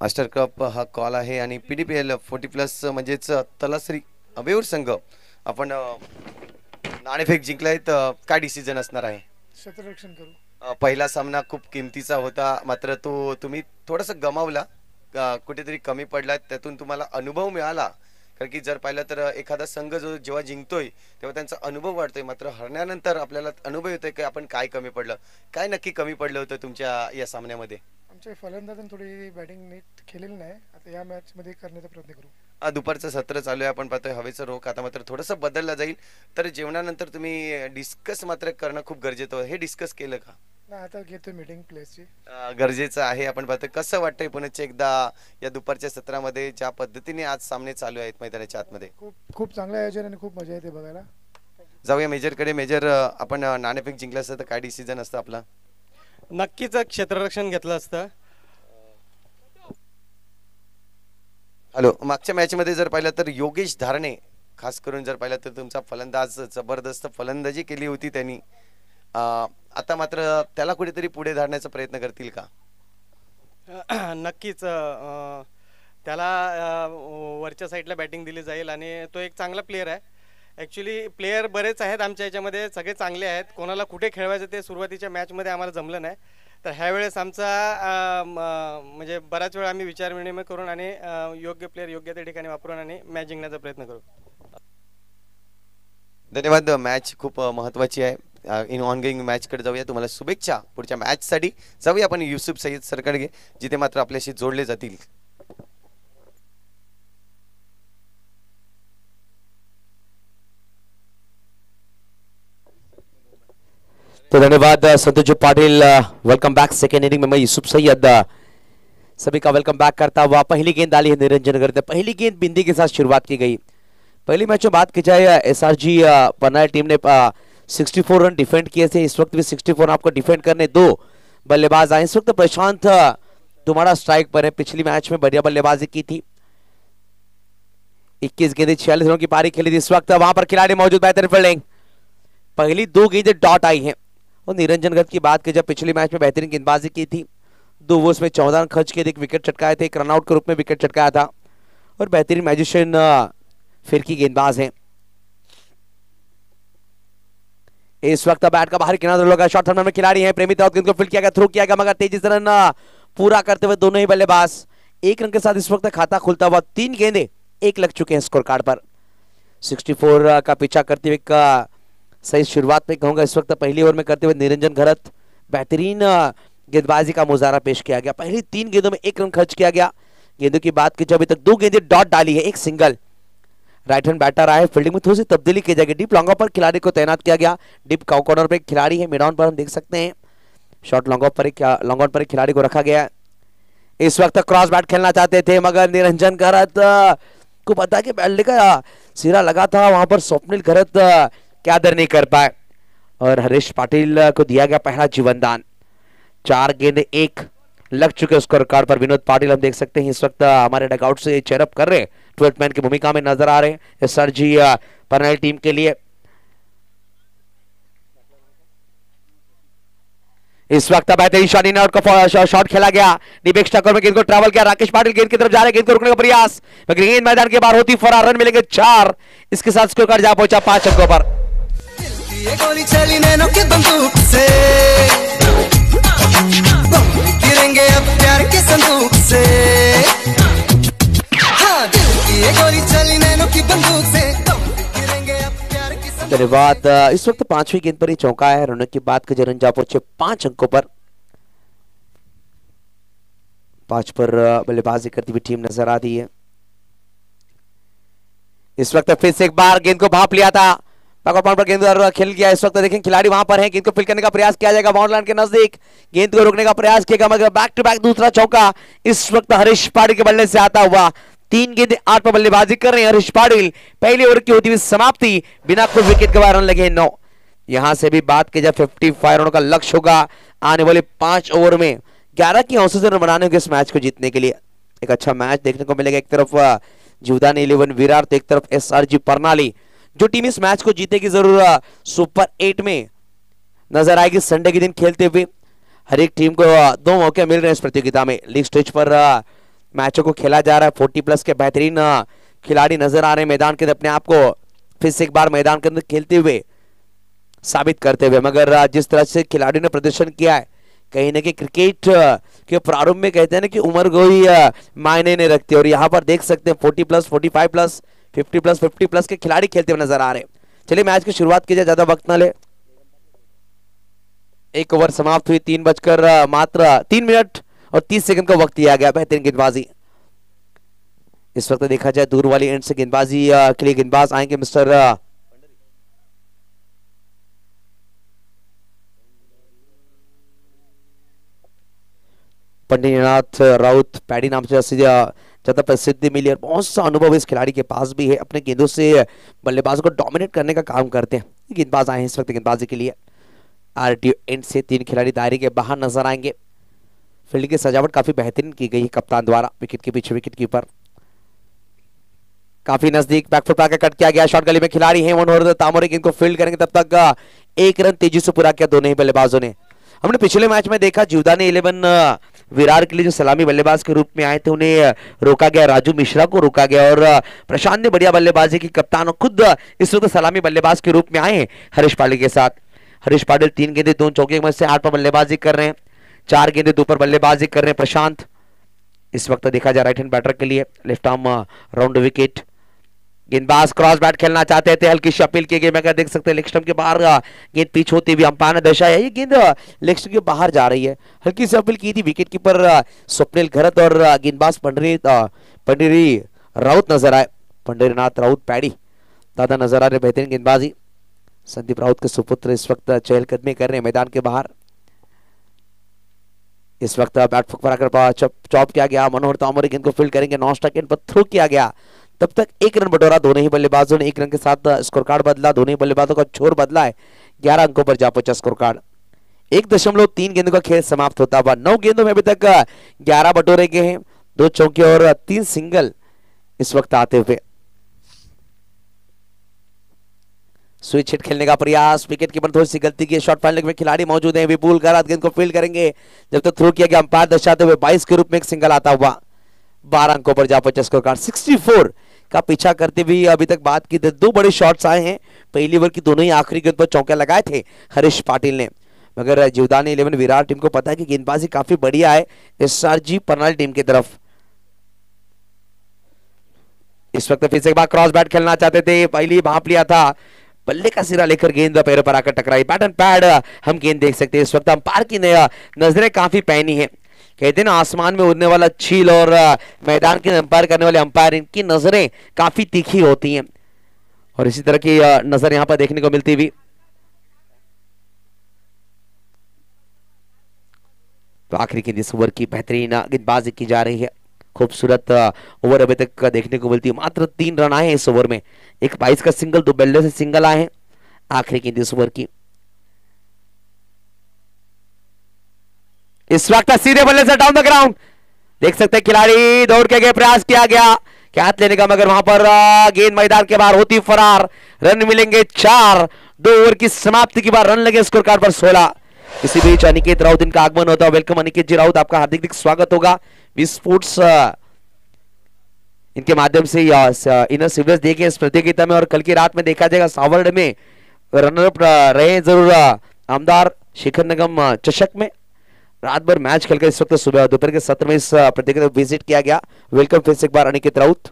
मास्टर कप हा कॉल आहे आणि PDPL 40+ म्हणजेच तलासरी वेऊर संघ आपण नाणेफेक जिंकलाय. तर काय डिसिजन असणार आहे? क्षेत्ररक्षण करू. पहिला सामना खूप किमतीचा होता, मात्र तो तुम्ही थोडासा गमावला, कुठेतरी कमी पडला. त्यातून तुम्हाला अनुभव मिळाला, कारण की जर पाहिलं तर एखादा संघ जो जेव्हा जिंकतोय तेव्हा त्यांचा अनुभव वाढतोय, मात्र हरण्यानंतर आपल्याला अनुभव येतोय की आपण काय कमी पडलं. काय नक्की कमी पडलं होतं तुमच्या या सामन्यामध्ये? आमच्या फलंदाजांनी थोडी बॅटिंग नीट केलेली नाही. आता या मॅच मध्ये करण्याचा प्रयत्न करू. दुपारचं सत्र चालू आहे, आपण पाहतोय हवेचं रोख आता मात्र थोडंसं बदललं जाईल. तर जेवणानंतर तुम्ही डिस्कस मात्र करणं खूप गरजेचं आहे. हे डिस्कस केलं का? नाही, आता घेतो मीटिंग प्लेसची. गरजेचं आहे. आपण पाहतोय कसं वाटतंय पुण्याच्या एकदा या दुपारच्या सत्रामध्ये ज्या पद्धतीने आज सामने चालू आहेत मैदानाच्या आतमध्ये? खूप चांगलं आयोजन आणि खूप मजा येते बघायला. जाऊया मेजरकडे. मेजर, आपण नाणेफेक जिंकलं असतं तर काय डिसिजन असतं आपला? नक्कीच क्षेत्ररक्षण घेतलं असतं. हॅलो, मागच्या मॅच मध्ये जर पाहिलं तर योगेश धारणे खास करून जर पाहिलं तर तुमचा फलंदाज जबरदस्त फलंदाजी केली होती त्यांनी. आता मात्र त्याला कुठेतरी पुढे धाडण्याचा प्रयत्न करतील का? नक्कीच त्याला वरच्या साईडला बॅटिंग दिली जाईल आणि तो एक चांगला प्लेयर आहे. ॲक्च्युली प्लेयर बरेच आहेत आमच्या याच्यामध्ये, सगळे चांगले आहेत. कोणाला कुठे खेळवायचं ते सुरुवातीच्या मॅचमध्ये आम्हाला जमलं नाही. तर ह्यावेळेस आमचा म्हणजे बराच वेळ आम्ही विचारविनिमय करून आणि योग्य प्लेयर योग्य त्या ठिकाणी वापरून आणि मॅच जिंकण्याचा प्रयत्न करू. धन्यवाद. मॅच खूप महत्त्वाची आहे. इन ऑनगोईंग मॅचकडे जाऊया. तुम्हाला शुभेच्छा पुढच्या मॅचसाठी. जाऊया आपण युसुफ सय्यद सरकडे, जिथे मात्र आपल्याशी जोडले जातील. तो धन्यवाद Santosh Patil. Welcome back. Second inning में मैं यूसुफ सैयद सभी का वेलकम बैक करता हुआ. पहली गेंद डाली है निरंजन करते. पहली गेंद बिंदी के साथ शुरुआत की गई. पहली मैच में बात की जाए एसआरजी पन्ना टीम ने 64 रन डिफेंड किए थे. इस वक्त भी 64 आपको डिफेंड करने दो बल्लेबाज आए. इस वक्त प्रशांत तुम्हारा स्ट्राइक पर है. पिछली मैच में बढ़िया बल्लेबाजी की थी. 21 गेंदें 46 रनों की पारी खेली थी. इस वक्त वहां पर खिलाड़ी मौजूद. बेहतर फील्डिंग. पहली 2 गेंदें डॉट आई हैं. और निरंजन गत की बात की जब पिछली मैच में बेहतरीन गेंदबाजी की थी, 2 ओवर्स में 14 रन खर्च किए थे, 1 विकेट चटकाए थे, एक रनआउट के रूप में विकेट चटकाया था. और बेहतरीन मैजिशियन फिरकी गेंदबाज हैं. इस वक्त बैट का बाहर किनारा लगा. शॉर्ट थर्मन में खिलाड़ी हैं. प्रेमी दाऊद गेंद को फील्ड किया गया, थ्रो किया गया, मगर तेजी से रन पूरा करते हुए दोनों ही बल्लेबाज 1 रन के साथ इस वक्त खाता खुलता हुआ. 3 गेंदें 1 लग चुके हैं स्कोर कार्ड पर. 64 का पीछा करते हुए का सही शुरुआत में कहूंगा इस वक्त पहली ओवर में करते हुए निरंजन घरत बेहतरीन गेंदबाजी का मुजाहरा पेश किया गया. पहली 3 गेंदों में 1 रन खर्च किया गया. गेंदों की बात की जब अभी तक 2 गेंदें डॉट डाली है, 1 सिंगल. राइट हैंड बैटर आए. फील्डिंग में थोड़ी सी तब्दीली की जाएगी. डीप लॉन्ग ऑफ पर खिलाड़ी को तैनात किया गया. डीप कॉर्नर पर एक खिलाड़ी है. मिड ऑन पर हम देख सकते हैं. शॉर्ट लॉन्ग ऑफ पर एक खिलाड़ी को रखा गया. इस वक्त क्रॉस बैट खेलना चाहते थे, मगर निरंजन घरत को पता कि बैल्ले का सिरा लगा था. वहां पर स्वप्निल घरत क्या दर नहीं कर पाए और हरीश पाटिल को दिया गया पहला जीवनदान. 4 गेंदे 1 लग चुके स्कोर कार्ड पर. विनोद पाटिल हम देख सकते हैं इस वक्त हमारे डगआउट से चेयरअप कर रहे, 12th मैन की भूमिका में नजर आ रहे हैं एसआरजी पन्ना टीम के लिए. इस वक्त बेहतरीन शॉट इन आउट का शॉट खेला गया. डीप एक्स्ट्रा में गेंद को ट्रैवल किया. राकेश पाटिल गेंद की तरफ जा रहे, गेंद को रोकने का प्रयास, मगर गेंद मैदान के बाहर होती. फरार रन मिलेंगे 4. इसके साथ स्कोर कार्ड जा पहुंचा 5 अंकों पर. ये गोली चली नैनों की बंदूक से, गिरेंगे अब प्यार के संदूक से. हाँ, दिल की ये गोली चली नैनों की बंदूक से, गिरेंगे अब प्यार के संदूक से. धन्यवाद. इस वक्त 5वीं गेंद पर ही चौका है. रनों की बात की रन जा पहुंचे 5 अंकों पर. 5 पर बल्लेबाजी करती हुई टीम नजर आ रही है. इस वक्त फिर से एक बार गेंद को भाप लिया था. पर गेंद खेल गया. इस वक्त देखें खिलाड़ी वहां पर है. गेंद को फील्ड करने का प्रयास किया जाएगा. बाउंड्री लाइन के नजदीक गेंद को रोकने का प्रयास किया, मगर बैक टू बैक दूसरा चौका इस वक्त हरीश पाटिल के बल्ले से आता हुआ. 3 गेंदें 8 पर बल्लेबाजी कर रहे हैं हरीश पाटिल. पहली ओवर की होती हुई समाप्ति, बिना कोई विकेट गंवाए रन लगे 9. यहां से भी बात की जाए 55 रनों का लक्ष्य होगा आने वाले 5 ओवर में. 11 की औसत से रन बनाने होंगे इस मैच को जीतने के लिए. एक अच्छा मैच देखने को मिलेगा. एक तरफ जीवदान 11 विराट, तो एक तरफ एसआरजी प्रणाली. जो टीम इस मैच को जीतेगी जरूर सुपर 8 में नजर आएगी संडे के दिन खेलते हुए. हर एक टीम को 2 मौके मिल रहे हैं इस प्रतियोगिता में. लीग स्टेज पर मैचों को खेला जा रहा है. 40+ के बेहतरीन खिलाड़ी नजर आ रहे हैं मैदान के अंदर, अपने आप को फिर से एक बार मैदान के अंदर खेलते हुए साबित करते हुए. मगर जिस तरह से खिलाड़ियों ने प्रदर्शन किया है, कहीं ना कहीं क्रिकेट के प्रारंभ में कहते हैं ना कि उम्र कोई मायने नहीं रखती. और यहाँ पर देख सकते हैं 40+, 45+, 50+, 50+ के खिलाड़ी खेलते हुए नजर आ रहे हैं. चलिए मैच की शुरुआत की जाए, ज्यादा वक्त ना ले. 1 ओवर समाप्त हुई. 3 बजकर मात्र 3 मिनट और 30 सेकंड का वक्त दिया गया. बेहतरीन गेंदबाजी. इस वक्त देखा जाए दूर वाली एंड से गेंदबाजी के लिए गेंदबाज आएंगे मिस्टर पंडितनाथ राउत. पैडी नाम से ज्यादा प्रसिद्धि मिली और बहुत सा अनुभव इस खिलाड़ी के पास भी है. अपने गेंदों से बल्लेबाजों को डोमिनेट करने का काम करते हैं. गेंदबाज आए हैं इस वक्त गेंदबाजी के लिए. आरटीओ एंड से 3 खिलाड़ी दायरे के बाहर नजर आएंगे. फील्ड की सजावट काफी बेहतरीन की गई है कप्तान द्वारा. विकेट के पीछे विकेट कीपर काफी नजदीक बैकफुट पर कट किया गया. शॉट गली में खिलाड़ी है मनोहर तामोरे. गेंद को फील्ड करेंगे तब तक 1 रन तेजी से पूरा किया दोनों ही बल्लेबाजों ने। हमने पिछले मैच में देखा जीवदानी 11 विराट के लिए जो सलामी बल्लेबाज के रूप में आए थे उन्हें रोका गया, राजू मिश्रा को रोका गया और प्रशांत ने बढ़िया बल्लेबाजी की। कप्तान खुद इस वक्त सलामी बल्लेबाज के रूप में आए हैं हरीश पाटिल के साथ। हरीश पाटिल 3 गेंदे 2 चौके में से 8 पर बल्लेबाजी कर रहे हैं, 4 गेंदे 2 पर बल्लेबाजी कर रहे हैं प्रशांत। इस वक्त देखा जाए राइट हैंड बैटर के लिए लेफ्ट आर्म राउंड विकेट। गेंदबाज क्रॉस बैट खेलना चाहते थे, हल्की सी अपील की गई। मैं देख सकते हैं लेग स्टंप के बाहर गेंद पिच होती हुई अंपायर ने दर्शाया ये गेंद लेग स्टंप के बाहर जा रही है। हल्की सी अपील की थी, विकेट कीपर स्वप्निल घरत और गेंदबाज पंडरी राउत नजर आए। पंडरीनाथ राउत पैडी दादा नजर आ रहे, बेहतरीन गेंदबाजी। संदीप राउत के सुपुत्र इस वक्त चहलकदमी कर रहे हैं मैदान के बाहर। इस वक्त बैट फुकफरा कर चॉप किया गया, मनोहर तोमर गेंद को फील्ड करेंगे, नॉन स्ट्राइक गेंद पर थ्रो किया गया। तब तक 1 रन बटोरा दोनों ही बल्लेबाजों ने, 1 रन के साथ स्कोर कार्ड बदला, दोनों ही बल्लेबाजों का छोर बदला है। 11 अंकों पर जा पहुंचा स्कोर कार्ड। 1.3 गेंदों का खेल समाप्त होता हुआ 9 गेंदों में अभी तक 11 बटोरे गए हैं, 2 चौके और 3 सिंगल इस वक्त आते हुए। स्विच हिट खेलने का प्रयास, विकेट कीपर थोड़ी सी गलती की, शॉट फाइनल में खिलाड़ी मौजूद हैं। विपुल गहरात गेंद को फील्ड करेंगे, जब तक थ्रो किया गया अंपायर दर्शाते हुए 22 के रूप में एक सिंगल आता हुआ। 12 अंकों पर जा पहुंचा स्कोर कार्ड। 64 का पीछा करते हुए अभी तक बात की 2 बड़े शॉट्स आए हैं। पहली ओवर की दोनों ही आखिरी गेंद पर चौके लगाए थे हरीश पाटिल ने, मगर जीवदानी 11 विराट टीम को पता है कि गेंदबाजी काफी बढ़िया है एसआरजी परनाल टीम की तरफ। इस वक्त फिर से एक बार क्रॉस बैट खेलना चाहते थे, पहली भाप लिया था, बल्ले का सिरा लेकर गेंद पैरों पर आकर टकराई। बैट एंड पैड हम गेंद देख सकते हैं। इस वक्त अंपायर की नजरें काफी पैनी है। कहते हैं ना आसमान में उड़ने वाला चील और मैदान के अंपायर करने वाले अंपायर, इनकी नजरें काफी तीखी होती हैं और इसी तरह की नजर यहां पर देखने को मिलती हुई। तो आखिरी गेंद इस ओवर की बेहतरीन गेंदबाजी की जा रही है। खूबसूरत ओवर अभी तक देखने को मिलती है। मात्र 3 रन आए हैं इस ओवर में, एक 22 का सिंगल, 2 बल्ले से सिंगल आए हैं। आखिरी गेंद इस ओवर की। इस वक्त सीधे बल्ले से डाउन द ग्राउंड देख सकते हैं खिलाड़ी दौड़ के गए, प्रयास किया गया कैच लेने का, मगर वहां पर गेंद मैदान के बाहर होती फरार। रन मिलेंगे 4, 2 ओवर की समाप्ति के बाद रन लगे स्कोर कार्ड पर 16। इसी बीच अनिकेत राउत इनका आगमन होता है। वेलकम अनिकेत जी राउत, आपका हार्दिक स्वागत होगा। वी स्पोर्ट्स इनके माध्यम से इनर सिविल्स देखे इस प्रतियोगिता में और कल की रात में देखा जाएगा सावर्ड में रनर अप रहे जरूर आमदार शिखर निगम चषक में। रात भर मैच खेलकर इस वक्त सुबह दोपहर के सत्र में इस प्रतियोगिता को विजिट किया गया। वेलकम फिर से एक बार अनिकेत राउत।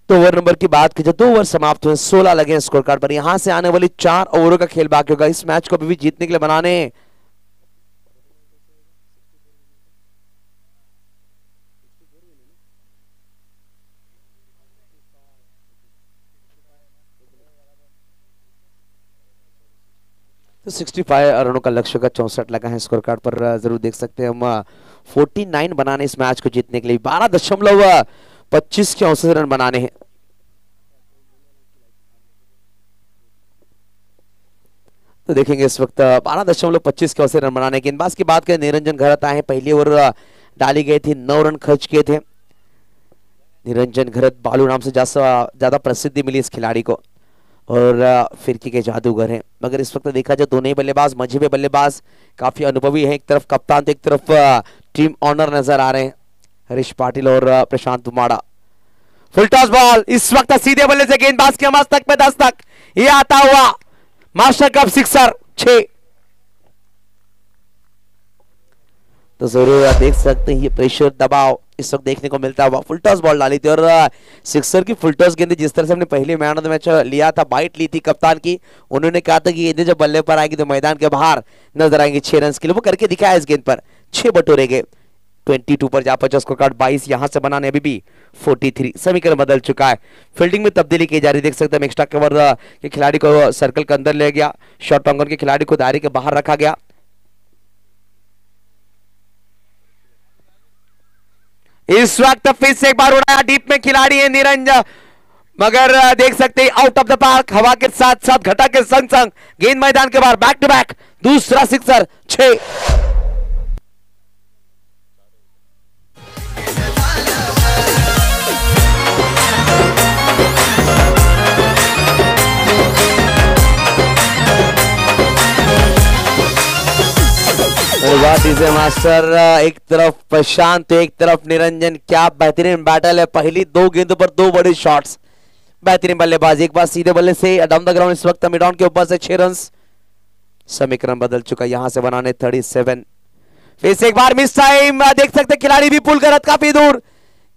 तो ओवर नंबर की बात की जाए 2 ओवर समाप्त हुए, 16 लगे स्कोर कार्ड पर। यहां से आने वाली 4 ओवरों का खेल बाकी होगा। इस मैच को अभी भी जीतने के लिए बनाने तो 65 रनों का लक्ष्य का 64 लगा है स्कोर कार्ड पर। जरूर देख सकते हैं हम 49 बनाने इस मैच को जीतने के लिए 12.25 के औसत रन बनाने हैं। तो देखेंगे इस वक्त 12.25 के औसत रन बनाने। गेंदबाज की बात करें निरंजन घरत आए हैं, पहली ओवर डाली गई थी, 9 रन खर्च किए थे। निरंजन घरत बालू नाम से ज्यादा प्रसिद्धि मिली इस खिलाड़ी को और फिरकी के जादूगर हैं, मगर इस वक्त देखा जाए दोनों ही बल्लेबाज मजबूत बल्लेबाज काफी अनुभवी हैं। एक तरफ कप्तान तो एक तरफ टीम ऑनर नजर आ रहे हैं हरीश पाटिल और प्रशांत बुमाड़ा। फुल टॉस बॉल इस वक्त सीधे बल्ले से गेंदबाज के मस्तक पे दस्तक, ये आता हुआ मास्टर कप सिक्सर 6। तो जरूर देख सकते हैं ये प्रेशर दबाव इस वक्त देखने को मिलता हुआ। फुल टॉस बॉल डाली थी और सिक्सर की फुल टॉस गेंद जिस तरह से हमने पहले मैन ऑफ द मैच लिया था, बाइट ली थी कप्तान की, उन्होंने कहा था कि गेंदें जब बल्ले पर आएगी तो मैदान के बाहर नजर आएंगे 6 रन के लिए। वो करके दिखाया इस गेंद पर, 6 बटोरे गए। 22 पर जा पहुंचा स्कोर कार्ड 22, यहां से बनाने अभी भी 43। समीकरण बदल चुका है, फील्डिंग में तब्दीली की जा रही। देख सकते हैं एक्स्ट्रा कवर के खिलाड़ी को सर्कल के अंदर ले गया, शॉर्ट ऑन के खिलाड़ी को दायरे के बाहर रखा गया। इस वक्त फिर से एक बार उड़ाया, डीप में खिलाड़ी है निरंजन, मगर देख सकते हैं आउट ऑफ द पार्क, हवा के साथ साथ घटा के संग संग गेंद मैदान के बाहर, बैक टू बैक दूसरा सिक्सर 6। शुरुआत से मास्टर, एक तरफ प्रशांत एक तरफ निरंजन, क्या बेहतरीन बैटल है। पहली 2 गेंदों पर 2 बड़े शॉट्स, बेहतरीन बल्लेबाजी। एक बार सीधे बल्ले से डाउन द ग्राउंड, इस वक्त मिड ऑन के ऊपर से 6 रन। समीकरण बदल चुका, यहां से बनाने 37। फिर से एक बार मिस टाइम, देख सकते खिलाड़ी भी पुल कर काफी दूर,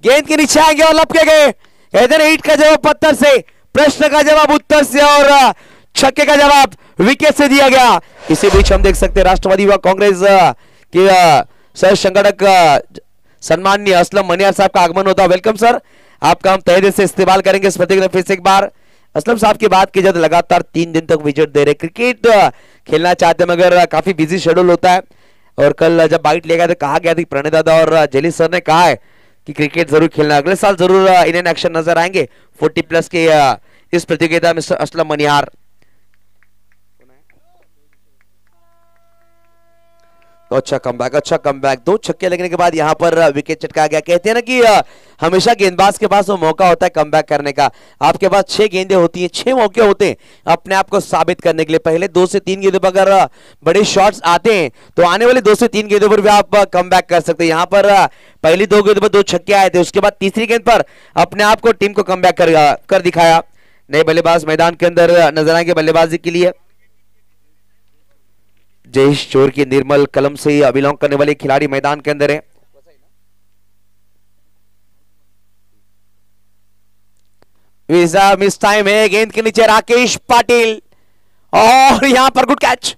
गेंद के नीचे आएंगे और लपके गए। इधर ईंट का जवाब पत्थर से, प्रश्न का जवाब उत्तर से और छक्के का जवाब विकेट से दिया गया। इसी बीच हम देख सकते हैं राष्ट्रवादी युवा कांग्रेस के सह संगठक सम्माननीय असलम मनियार साहब का आगमन होता है। वेलकम सर, आपका हम तहे दिल से इस्तेमाल करेंगे इस प्रतियोगिता। फिर से एक बार असलम साहब की बात की जाए तो लगातार 3 दिन तक विकेट दे रहे, क्रिकेट खेलना चाहते हैं मगर काफी बिजी शेड्यूल होता है। और कल जब बाइट लिया गया तो कहा गया था प्रणय दादा और जेली सर ने कहा है कि क्रिकेट जरूर खेलना, अगले साल जरूर इंडियन एक्शन नजर आएंगे 40+ के इस प्रतियोगिता में। असलम मनियार तो अच्छा कमबैक 2 छक्के लगने के बाद यहां पर विकेट चटकाया गया। कहते हैं ना कि हमेशा गेंदबाज के पास वो मौका होता है कमबैक करने का। आपके पास 6 गेंदें होती हैं, 6 मौके होते हैं अपने आप को साबित करने के लिए। पहले 2 से 3 गेंदों पर अगर बड़े शॉट्स आते हैं तो आने वाले 2 से 3 गेंदों पर भी आप कमबैक कर सकते हैं। यहां पर पहली 2 गेंदों पर 2 छक्के आए थे, उसके बाद तीसरी गेंद पर अपने आप को टीम को कमबैक कर दिखाया। नए बल्लेबाज मैदान के अंदर नजर आएंगे बल्लेबाजी के लिए। जयेश चोर की निर्मल कलम से बिलोंग करने वाले खिलाड़ी मैदान के अंदर है। मिस टाइम है, गेंद के नीचे राकेश पाटिल और यहां पर गुड कैच।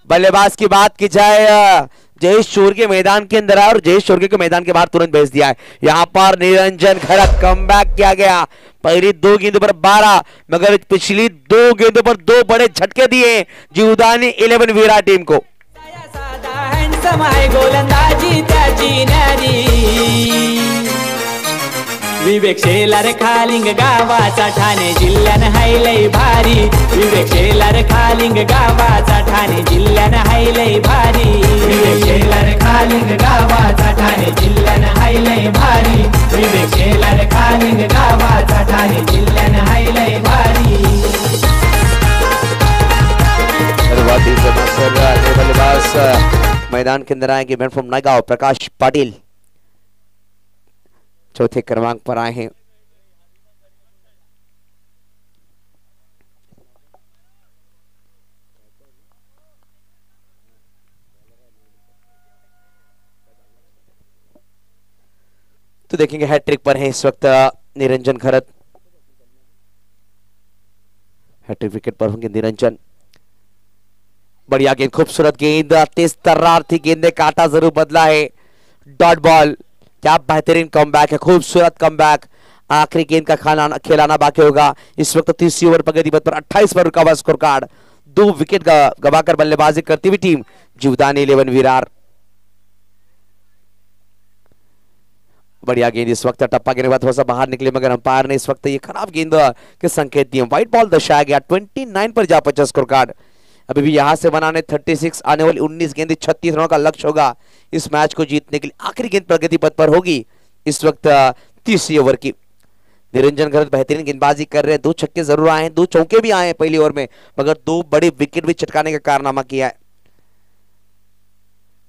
बल्लेबाज की बात की जाए जयेश चोर के मैदान के अंदर आया और जयेश चोर के मैदान के बाहर तुरंत भेज दिया है। यहां पर निरंजन खड़क कमबैक किया गया। पहली 2 गेंदों पर 12 मगर पिछली 2 गेंदों पर 2 बड़े झटके दिए जीवदानी 11 विराट टीम को। गोलंदाजी त्याची नारी विवेक शेलार खालिंग गावाचा ठाणे जिल्ह्यान हायलय भारी। विवेक शेलार खालिंग गावाचा ठाणे जिल्ह्यान हायलय भारी। विवेक शेलार खालिंग गावाचा ठाणे जिल्ह्यान हायलय भारी। विवेक शेलार खालिंग गावाचा ठाणे जिल्ह्यान हायलय भारी। बल्लेबाज मैदान के अंदर आएंगे मैन फ्रॉम नागांव प्रकाश पाटिल, चौथे क्रमांक पर आए हैं। तो देखेंगे हैट्रिक पर है इस वक्त निरंजन खरत, हैट्रिक विकेट पर होंगे निरंजन। बढ़िया गेंद, खूबसूरत गेंद, तेज तर्रार थी गेंद ने काटा जरूर बदला है। डॉट बॉल, क्या बेहतरीन कमबैक है, खूबसूरत कमबैक। आखिरी गेंद का खिलाना बाकी होगा। इस वक्त 30 ओवर प्रगति पथ पर 28 पर रुका हुआ स्कोर कार्ड। 2 विकेट गवाकर बल्लेबाजी करती हुई टीम जीवदानी 11 विरार। बढ़िया गेंद, इस वक्त टप्पा गिरने के बाद थोड़ा सा बाहर निकले मगर अंपायर ने इस वक्त ये खराब गेंद के संकेत दिए। व्हाइट बॉल दर्शाया गया। 29 पर जा पहुंचा स्कोर कार्ड। अभी भी यहां से बनाने 36, आने वाली 19 गेंदें 36 रनों का लक्ष्य होगा इस मैच को जीतने के लिए। आखिरी गेंद प्रगति पथ पर होगी इस वक्त 30 ओवर की। निरंजन खरत बेहतरीन गेंदबाजी कर रहे हैं। 2 छक्के जरूर आए हैं, 2 चौके भी आए हैं पहली ओवर में मगर 2 बड़े विकेट भी चटकाने का कारनामा किया है।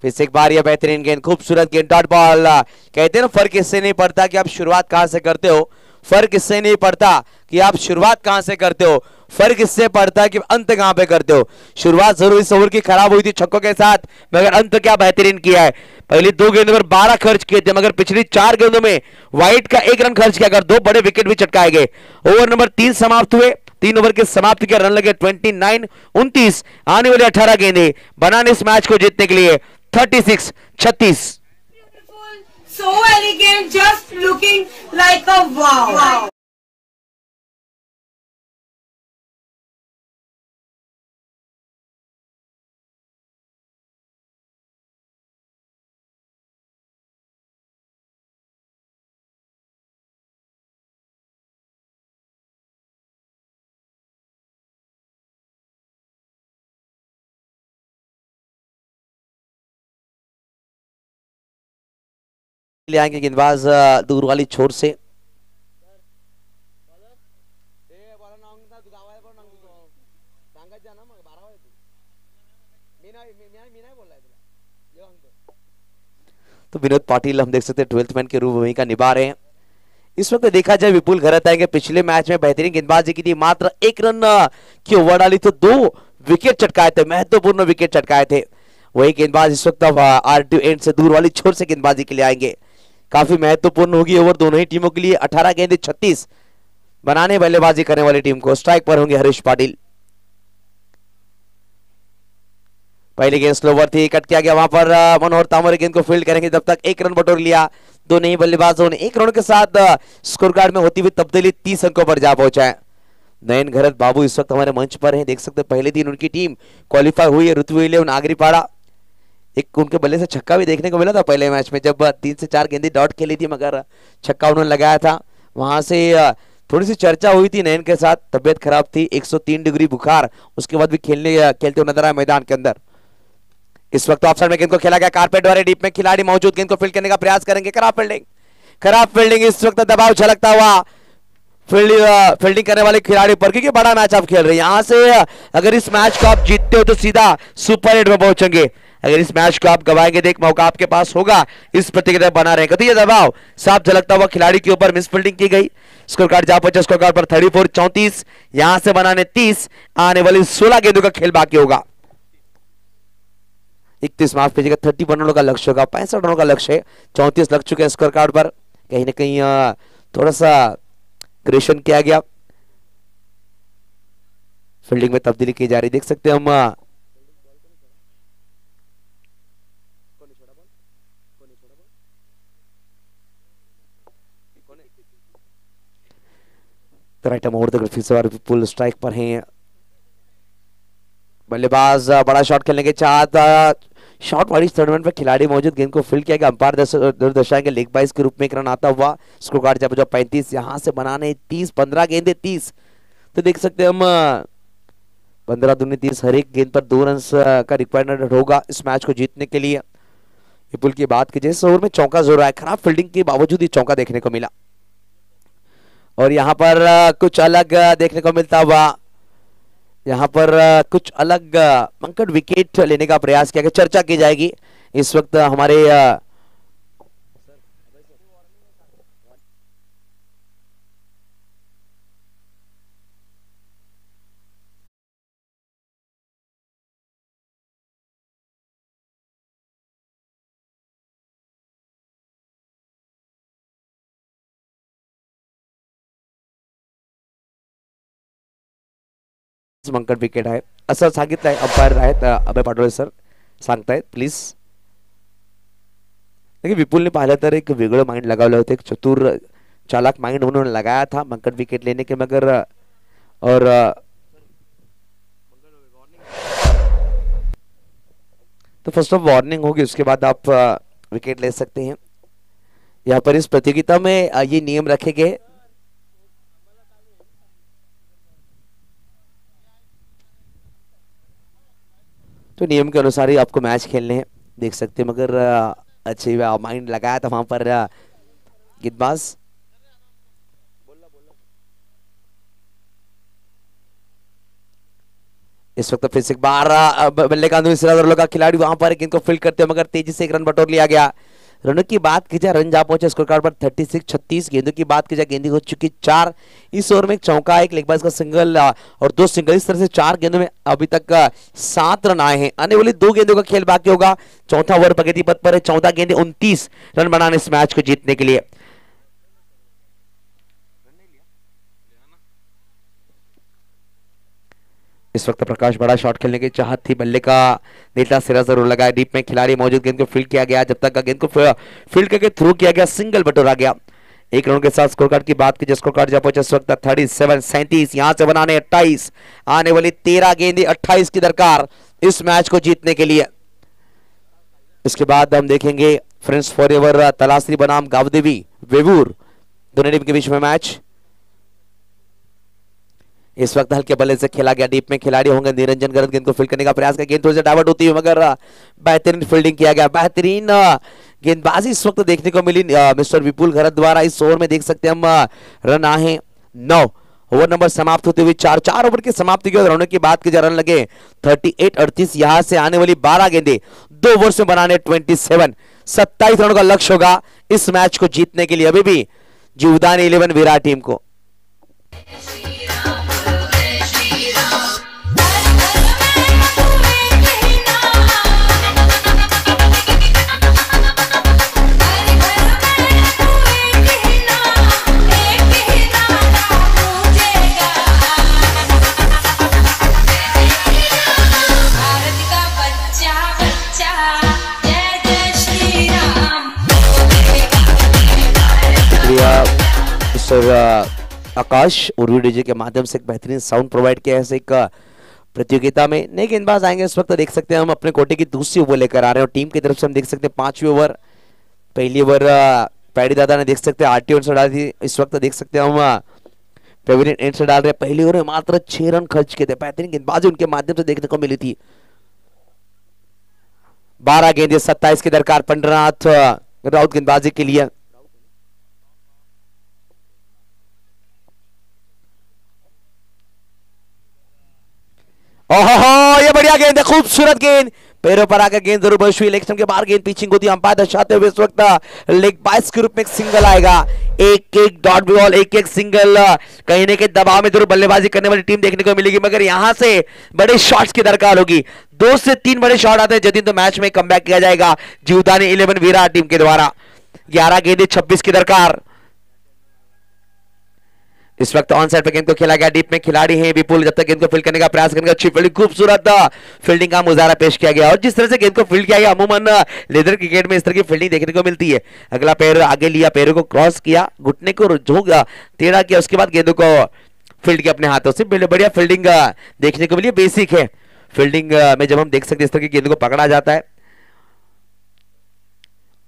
फिर से एक बार यह बेहतरीन गेंद, खूबसूरत गेंद, डॉट बॉल। कहते हैं ना फर्क इससे नहीं पड़ता कि आप शुरुआत कहां से करते हो, फर्क इससे नहीं पड़ता कि आप शुरुआत कहां से करते हो, फर्क इससे पड़ता है कि अंत कहां पे करते हो। शुरुआत जरूर इस ओवर की खराब हुई थी छक्कों के साथ मगर अंत क्या बेहतरीन किया है। पहली 2 गेंदों पर 12 खर्च किए थे मगर पिछली 4 गेंदों में व्हाइट का 1 रन खर्च किया कर 2 बड़े विकेट भी चटकाए गए। ओवर नंबर 3 समाप्त हुए। 3 ओवर के समाप्ति के रन लगे 29, 29। आने वाले 18 गेंदें बनाने इस मैच को जीतने के लिए 36, 36। So elegant, just looking like a wow. ले आएंगे गेंदबाज दूर वाली छोर से। तो विनोद पाटिल हम देख सकते हैं 12th मैन के रूप में भूमिका निभा रहे हैं। इस वक्त देखा जाए विपुल घरत आएंगे, पिछले मैच में बेहतरीन गेंदबाजी की थी, मात्र 1 रन की ओवर डाली तो 2 विकेट चटकाए थे, महत्वपूर्ण विकेट चटकाए थे। वही गेंदबाज इस वक्त आर2 एंड से दूर वाली छोर से गेंदबाजी के लिए आएंगे, काफी महत्वपूर्ण होगी ओवर दोनों ही टीमों के लिए। 18 गेंदे 36 बनाने बल्लेबाजी करने वाली टीम को। स्ट्राइक पर होंगे हरीश पाटिल। पहली गेंद स्लोवर थी, कट किया गया वहां पर मनोहर तामोरे गेंद को फील्ड करेंगे, जब तक 1 रन बटोर लिया। दोनों ही बल्लेबाजों ने 1 रन के साथ स्कोर कार्ड में होती हुई तब्दीली 30 अंकों पर जा पहुंचा है। नयन घरत बाबू इस वक्त हमारे मंच पर हैं, देख सकते हैं पहले दिन उनकी टीम क्वालिफाई हुई है। ऋतु इलेवन आगरीपाड़ा, एक उनके बल्ले से छक्का भी देखने को मिला था पहले मैच में, जब 3 से 4 गेंदें डॉट खेली थी, मगर छक्का उन्होंने लगाया था। वहां से थोड़ी सी चर्चा हुई थी नयन के साथ, तबियत खराब थी, 103 डिग्री बुखार, उसके बाद भी खेलते हुए नजर आए मैदान के अंदर। इस वक्त ऑफसाइड में गेंद को खेला गया, कारपेट द्वारा डीप में खिलाड़ी मौजूद, गेंद को फील्ड करने का प्रयास करेंगे, खराब फील्डिंग इस वक्त दबाव झलकता हुआ फील्डिंग करने वाले खिलाड़ी पर, क्योंकि बड़ा मैच आप खेल रहे हैं। यहां से अगर इस मैच को आप जीतते हो तो सीधा सुपर 8 में पहुंचेंगे, अगर इस मैच को आप गवाएंगे तो एक मौका आपके पास होगा इस प्रतियोगिता बना रहेगा। तो ये दबाव साफ झलकता हुआ खिलाड़ी के ऊपर, मिस फील्डिंग की गई, स्कोर कार्ड जा पहुंचा स्कोर कार्ड पर 34 34, यहां से बनाने 30, आने वाली 16 गेंदों का खेल बाकी होगा। 31 माफ कीजिएगा, 31 रनों का लक्ष्य होगा, 65 रनों का लक्ष्य है, 34 लग चुके हैं स्कोर कार्ड पर। कहीं ना कहीं थोड़ा सा क्रिएशन किया गया, फील्डिंग में तब्दीली की जा रही, देख सकते हैं हम। राइट मोड़ तक फिर से फुल स्ट्राइक पर हैं, बल्लेबाज बड़ा शॉट खेलने के चाहत, शॉट वाली टूर्नामेंट में खिलाड़ी मौजूद, गेंद को फील्ड किया गया, अंपायर दर्शाएंगे लेग बाइस के रूप में एक रन आता हुआ, स्कोर कार्ड जब 35, यहां से बनाने 30, 15 गेंदे 30, तो देख सकते हैं हम 15 दूनी 30, हर एक गेंद पर 2 रन का रिक्वायरमेंट होगा इस मैच को जीतने के लिए। विपुल की बात कीजिए, इस ओवर में चौका जरूर आया, खराब फील्डिंग के बावजूद ही चौका देखने को मिला, और यहाँ पर कुछ अलग देखने को मिलता हुआ, यहाँ पर कुछ अलग पंकज विकेट लेने का प्रयास किया गया, चर्चा की जाएगी इस वक्त हमारे पंकज विकेट आहे असं सांगितलंय अंपायर आहेत अभय पाटोळे सर सांगतायत प्लीज। देखिए विपुल ने पाहिलं तर एक वेगळं माइंड लगावलं होतं, एक चतुर चालाक माइंड उन्होंने लगाया था पंकज विकेट लेने के, मगर और तो फर्स्ट ऑफ वार्निंग होगी, उसके बाद आप विकेट ले सकते हैं। यहाँ पर इस प्रतियोगिता में ये नियम रखे गए, तो नियम के अनुसार ही आपको मैच खेलने हैं, देख सकते हैं, मगर अच्छे माइंड लगाया था वहां पर गेंदबाज। इस वक्त फिर से एक बार बल्ले का का खिलाड़ी वहां पर गेंद को फील्ड करते हैं, मगर तेजी से 1 रन बटोर लिया गया। रनों की बात की जाए, रन जा पहुंचे स्कोर कार्ड पर 36 36, गेंदों की बात की जाए, गेंदी हो चुकी 4, इस ओवर में एक चौका, एक लेग बाइस का सिंगल और 2 सिंगल, इस तरह से 4 गेंदों में अभी तक 7 रन आए हैं। आने वाली 2 गेंदों का खेल बाकी होगा, चौथा ओवर प्रगति पथ पर है, 14 गेंदे 29 रन बनाने इस मैच को जीतने के लिए। इस वक्त प्रकाश बड़ा शॉट खेलने की चाहत थी, बल्ले का नीला सिरा जरूर लगाया, डीप में खिलाड़ी मौजूद, गेंद को फील्ड किया गया, जब तक गेंद को फील्ड करके थ्रो किया गया, सिंगल बटोरा गया। 1 रन के साथ स्कोर कार्ड की बात की, स्कोर कार्ड जब पहुंचा इस वक्त 37 37, यहां से बनाने 28, आने वाली 13 गेंदें 28 की दरकार इस मैच को जीतने के लिए। इसके बाद हम देखेंगे फ्रेंड्स फॉरएवर तलासरी बनाम गावदेवी वेवूर, दोनों टीम के बीच में मैच। इस वक्त हल्के बल्ले से खेला गया, डीप में खिलाड़ी होंगे निरंजन गरत, गेंद को फील्ड करने का प्रयास किया, गेंद थोड़ी सी डाइवर्ट होती है, मगर बेहतरीन फील्डिंग किया गया, बेहतरीन गेंदबाजी इस वक्त देखने को मिली मिस्टर विपुल घरत द्वारा। इस ओवर में देख सकते हैं हम रन आए 9, ओवर नंबर समाप्त होते हुए 4 ओवर की समाप्ति के बाद रनों की बात की जाए, रन लगे 38 38, यहां से आने वाली 12 गेंदे 2 ओवर्स में बनाने 27 रनों का लक्ष्य होगा इस मैच को जीतने के लिए अभी भी जीवदानी 11 विराट टीम को। आकाश और वीडियो के माध्यम से एक बेहतरीन साउंड प्रोवाइड किया है एक प्रतियोगिता में। नए गेंदबाज आएंगे इस वक्त देख सकते हैं हम अपने कोटे की दूसरी ओवर लेकर आ रहे हैं और टीम की तरफ से हम देख सकते हैं 5वीं ओवर। पहली ओवर पैडी दादा ने देख सकते हैं आरटीओ से डाली थी, इस वक्त देख सकते हैं हम पेविलियन एंड से डाल रहे हैं। पहली ओवर में मात्र 6 रन खर्च किए थे, बेहतरीन गेंदबाजी उनके माध्यम से देखने को मिली थी। 12 गेंदे 27 की दरकार पंडरनाथ राउत गेंदबाजी के लिए। ओहो ये बढ़िया गेंद है, खूबसूरत गेंद, पैरों पर आकर गेंद जरूर बश हुई, इलेक्शन के बाहर गेंद पिचिंग होती है। अंपायर दर्शाते हुए इस वक्त लेग बाइस के रूप में एक सिंगल आएगा। एक डॉट बॉल, एक सिंगल, कहीं ना कहीं दबाव में जरूर बल्लेबाजी करने वाली टीम देखने को मिलेगी, मगर यहां से बड़े शॉट्स की दरकार होगी। 2 से 3 बड़े शॉट आते हैं यदि तो मैच में कमबैक किया जाएगा जीवदानी 11 विराट टीम के द्वारा। 11 गेंदे 26 की दरकार। इस वक्त ऑन साइड पे गेंद को खेला गया, डीप में खिलाड़ी हैं विपुल, जब तक गेंद को फील्ड करने का प्रयास करेंगे। अच्छी फील्डिंग, खूबसूरत फील्डिंग का मुजाहरा पेश किया गया और जिस तरह से गेंद को फील्ड किया गया, अमूमन लेदर क्रिकेट में इस तरह की फील्डिंग देखने को मिलती है। अगला पैर आगे लिया, पैरों को क्रॉस किया, घुटने को झोंका, टेढ़ा किया, उसके बाद गेंदों को फील्ड किया अपने हाथों से। बढ़िया फील्डिंग देखने को मिली, बेसिक है फील्डिंग में जब हम देख सकते हैं इस तरह की गेंद को पकड़ा जाता है।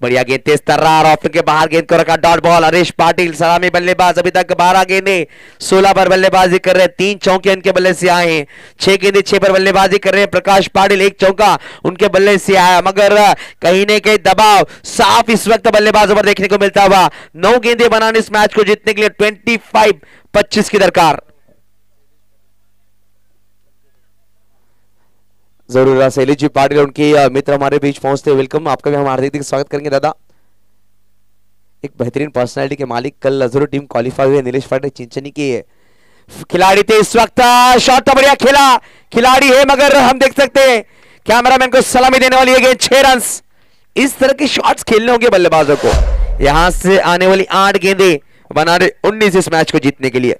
बढ़िया गेंद, तेज तर्रार, ऑफ के बाहर गेंद को रखा, डॉट बॉल। हरीश पाटिल सलामी बल्लेबाज, अभी तक 12 गेंदे 16 पर बल्लेबाजी कर रहे हैं, 3 चौके उनके बल्ले से आए हैं। 6 गेंदे 6 पर बल्लेबाजी कर रहे हैं प्रकाश पाटिल, 1 चौका उनके बल्ले से आया, मगर कहीं न कहीं दबाव साफ इस वक्त बल्लेबाजों पर देखने को मिलता हुआ। 9 गेंदे बनाने इस मैच को जीतने के लिए 25 की दरकार। जरूर शैलेश जी पाटिल उनके मित्र हमारे बीच पहुंचते, वेलकम, आपका भी हम हार्दिक स्वागत करेंगे दादा। एक बेहतरीन पर्सनालिटी के मालिक, कल जरूर टीम क्वालिफाई हुए, नीलेश पाटिल चिंचनी के खिलाड़ी थे। इस वक्त शॉट तो बढ़िया खेला, खिलाड़ी है, मगर हम देख सकते हैं कैमरामैन को सलामी देने वाली है 6 रन। इस तरह के शॉट्स खेलने होंगे बल्लेबाजों को। यहां से आने वाली 8 गेंदे बना रहे 19 इस मैच को जीतने के लिए।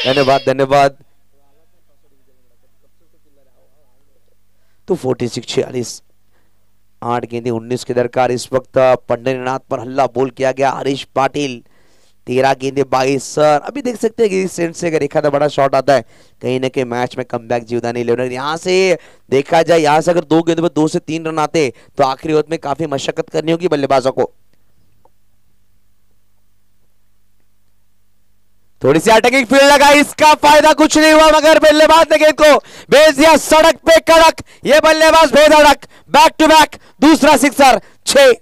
धन्यवाद धन्यवाद। तो 46-46, 8 गेंदे 19 की दरकार। इस वक्त पंडरीनाथ पर हल्ला बोल किया गया, हरीश पाटिल 13 गेंदे 22। सर अभी देख सकते हैं कि इस सेंड से अगर एक आधा बड़ा शॉट आता है कहीं ना कहीं मैच में कमबैक जीवदानी 11। यहां से देखा जाए, यहां से अगर 2 गेंदों पर 2 से 3 रन आते तो आखिरी ओवर में काफी मशक्कत करनी होगी बल्लेबाजों को। थोड़ी सी अटैकिंग फील्ड लगा, इसका फायदा कुछ नहीं हुआ, मगर बल्लेबाज ने गेंद को भेज दिया सड़क पे कड़क। ये बल्लेबाज बेधड़क, बैक टू बैक दूसरा सिक्सर, 6।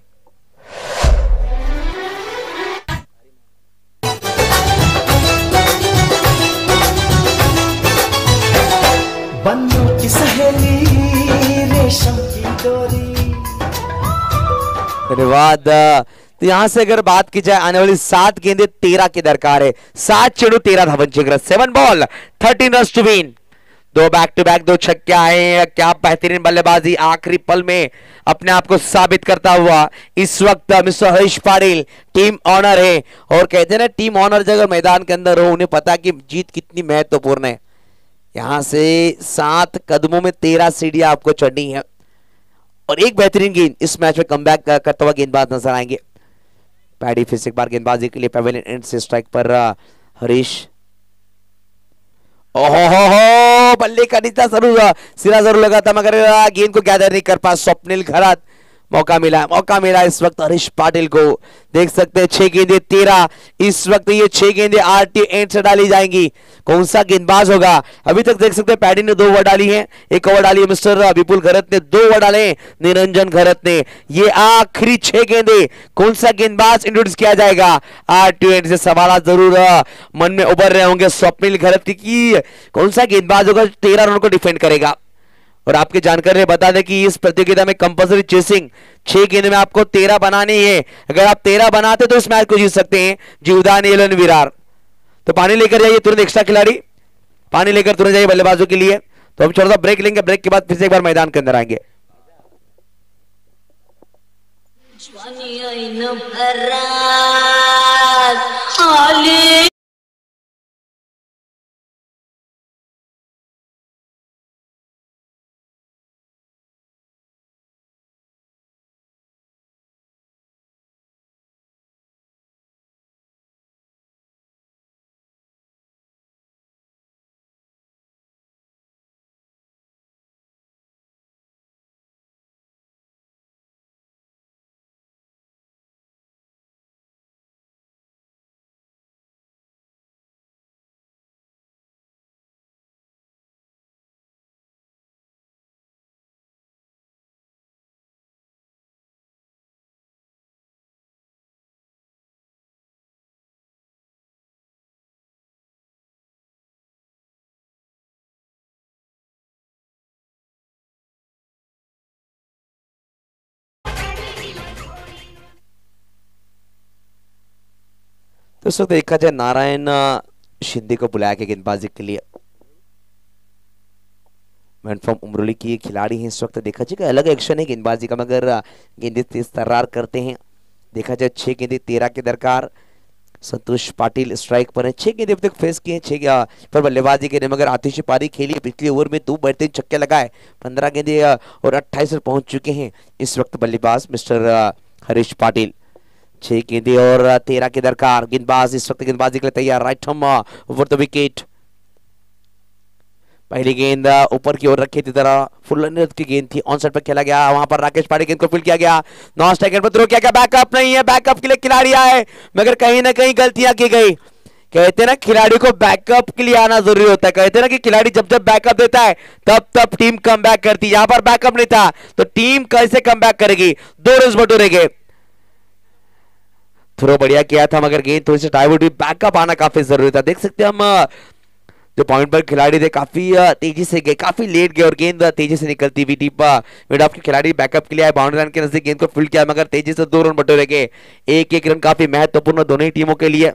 बंदूक की सहेली, रेशम की डोरी। धन्यवाद। तो यहां से अगर बात की जाए, आने वाली 7 गेंदे 13 की दरकार है, 7 चेंडू 13 धावन चाहिए, 7 ball 13 run to win. 2 back to back 2 छक्के आए हैं, क्या बेहतरीन बल्लेबाजी आखिरी पल में अपने आप को साबित करता हुआ। इस वक्त mister Harish Patil team owner है, और कहते हैं ना टीम ऑनर जगह मैदान के अंदर हो, उन्हें पता कि जीत कितनी महत्वपूर्ण है। यहां से 7 कदमों में 13 सीढ़ियां आपको चढ़नी है, और एक बेहतरीन गेंद इस मैच में कमबैक करता हुआ गेंदबाज नजर आएंगे। पैडी फिर से एक बार गेंदबाजी के लिए पेविलियन एंड से स्ट्राइक पर हरीश। बल्ले का नीचा जरूर सिरा जरूर लगा था, मगर गेंद को गैदर नहीं कर पाया स्वप्निल खरात। मौका मिला इस वक्त हरीश पाटिल को। देख सकते हैं 6 गेंदे 13, इस वक्त ये 6 गेंदे आरटी एंड से डाली जाएंगी। कौन सा गेंदबाज होगा? अभी तक देख सकते हैं पैडी ने 2 ओवर डाली है, 1 ओवर डाली है मिस्टर विपुल घरत ने, 2 ओवर डाले निरंजन घरत ने। ये आखिरी 6 गेंदे कौन सा गेंदबाज इंट्रोड्यूस किया जाएगा? आरटी एंड से सवाल जरूर मन में उभर रहे होंगे स्वप्निल घरत की कौन सा गेंदबाज होगा 13 रन को डिफेंड करेगा। और आपकी जानकारी बता दें कि इस प्रतियोगिता में कंपल्सरी चेसिंग 6 गेंद में आपको 13 बनानी है। अगर आप 13 बनाते तो इस मैच को जीत सकते हैं। जीवदान एलन विरार, तो पानी लेकर जाइए तुरंत, एक्स्ट्रा खिलाड़ी पानी लेकर तुरंत जाइए बल्लेबाजों के लिए। तो हम छोटा सा ब्रेक लेंगे, ब्रेक के बाद फिर से एक बार मैदान के अंदर आएंगे। तो इस वक्त देखा जाए नारायण शिंदे को बुलाया गया गेंदबाजी के लिए। मैन फ्रॉम उमरोली की खिलाड़ी हैं। इस वक्त देखा जाए अलग एक्शन है गेंदबाजी का, मगर गेंदे तेज तर्रार करते हैं। देखा जाए 6 गेंदे 13 के दरकार। संतोष पाटिल स्ट्राइक पर है, 6 गेंदे अब तक फेस किए, 6 पर बल्लेबाजी के लिए, मगर आतिशी पारी खेली। पिछले ओवर में 2 बेहतरीन छक्के लगाए, 15 गेंदे और 28 रन पहुंच चुके हैं इस वक्त बल्लेबाज मिस्टर हरीश पाटिल। 6 गेंदे और 13 के दरकार। गेंदबाज इस वक्त गेंदबाजी के लिए तैयार। Right arm over the wicket. पहली गेंद ऊपर की ओर रखी थी, तरह फुल की गेंद थी, ऑन साइड पर खेला गया। वहां पर राकेश पाड़ी गेंद को फील्ड किया गया, नॉन स्ट्राइक गेंद पर थ्रो किया गया। बैकअप नहीं है, बैकअप के लिए खिलाड़ी आए, मगर कहीं ना कहीं गलतियां की गई। कहते ना खिलाड़ी को बैकअप के लिए आना जरूरी होता है। कहते ना कि खिलाड़ी जब जब बैकअप देता है तब टीम कम बैक करती है। यहां पर बैकअप नहीं था तो टीम कैसे कम बैक करेगी? 2 रन बटोरे गए। थ्रो बढ़िया किया था, मगर गेंद थोड़ी सी डाइवर्ट हुई। बैकअप आना काफी जरूरी था। देख सकते हैं हम जो पॉइंट पर खिलाड़ी थे काफी तेजी से गए, काफी लेट गए और गेंद तेजी से निकलती हुई डीप मिड ऑफ के खिलाड़ी बैकअप के लिए आए, बाउंड्री लाइन के नजदीक गेंद को फील्ड किया, मगर तेजी से 2 रन बटोरे गए। 1-1 रन काफी महत्वपूर्ण दोनों ही टीमों के लिए।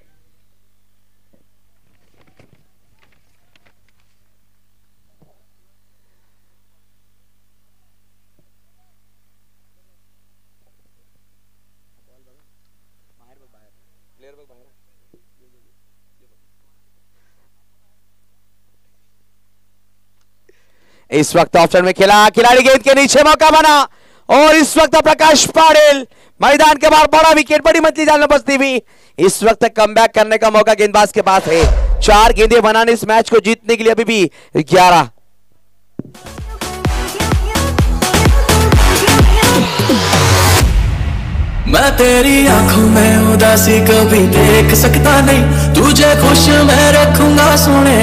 इस वक्त ऑप्शन में खेला, खिलाड़ी गेंद के नीचे मौका बना और इस वक्त प्रकाश पाटिल मैदान के बाहर, बड़ा विकेट, बड़ी मछली जाल में बसती हुई। इस वक्त कमबैक करने का मौका गेंदबाज के पास है। 4 गेंदें बनाने इस मैच को जीतने के लिए अभी भी 11। मैं तेरी आंखों में उदासी कभी देख सकता नहीं, तुझे खुश मैं रखूंगा सोने।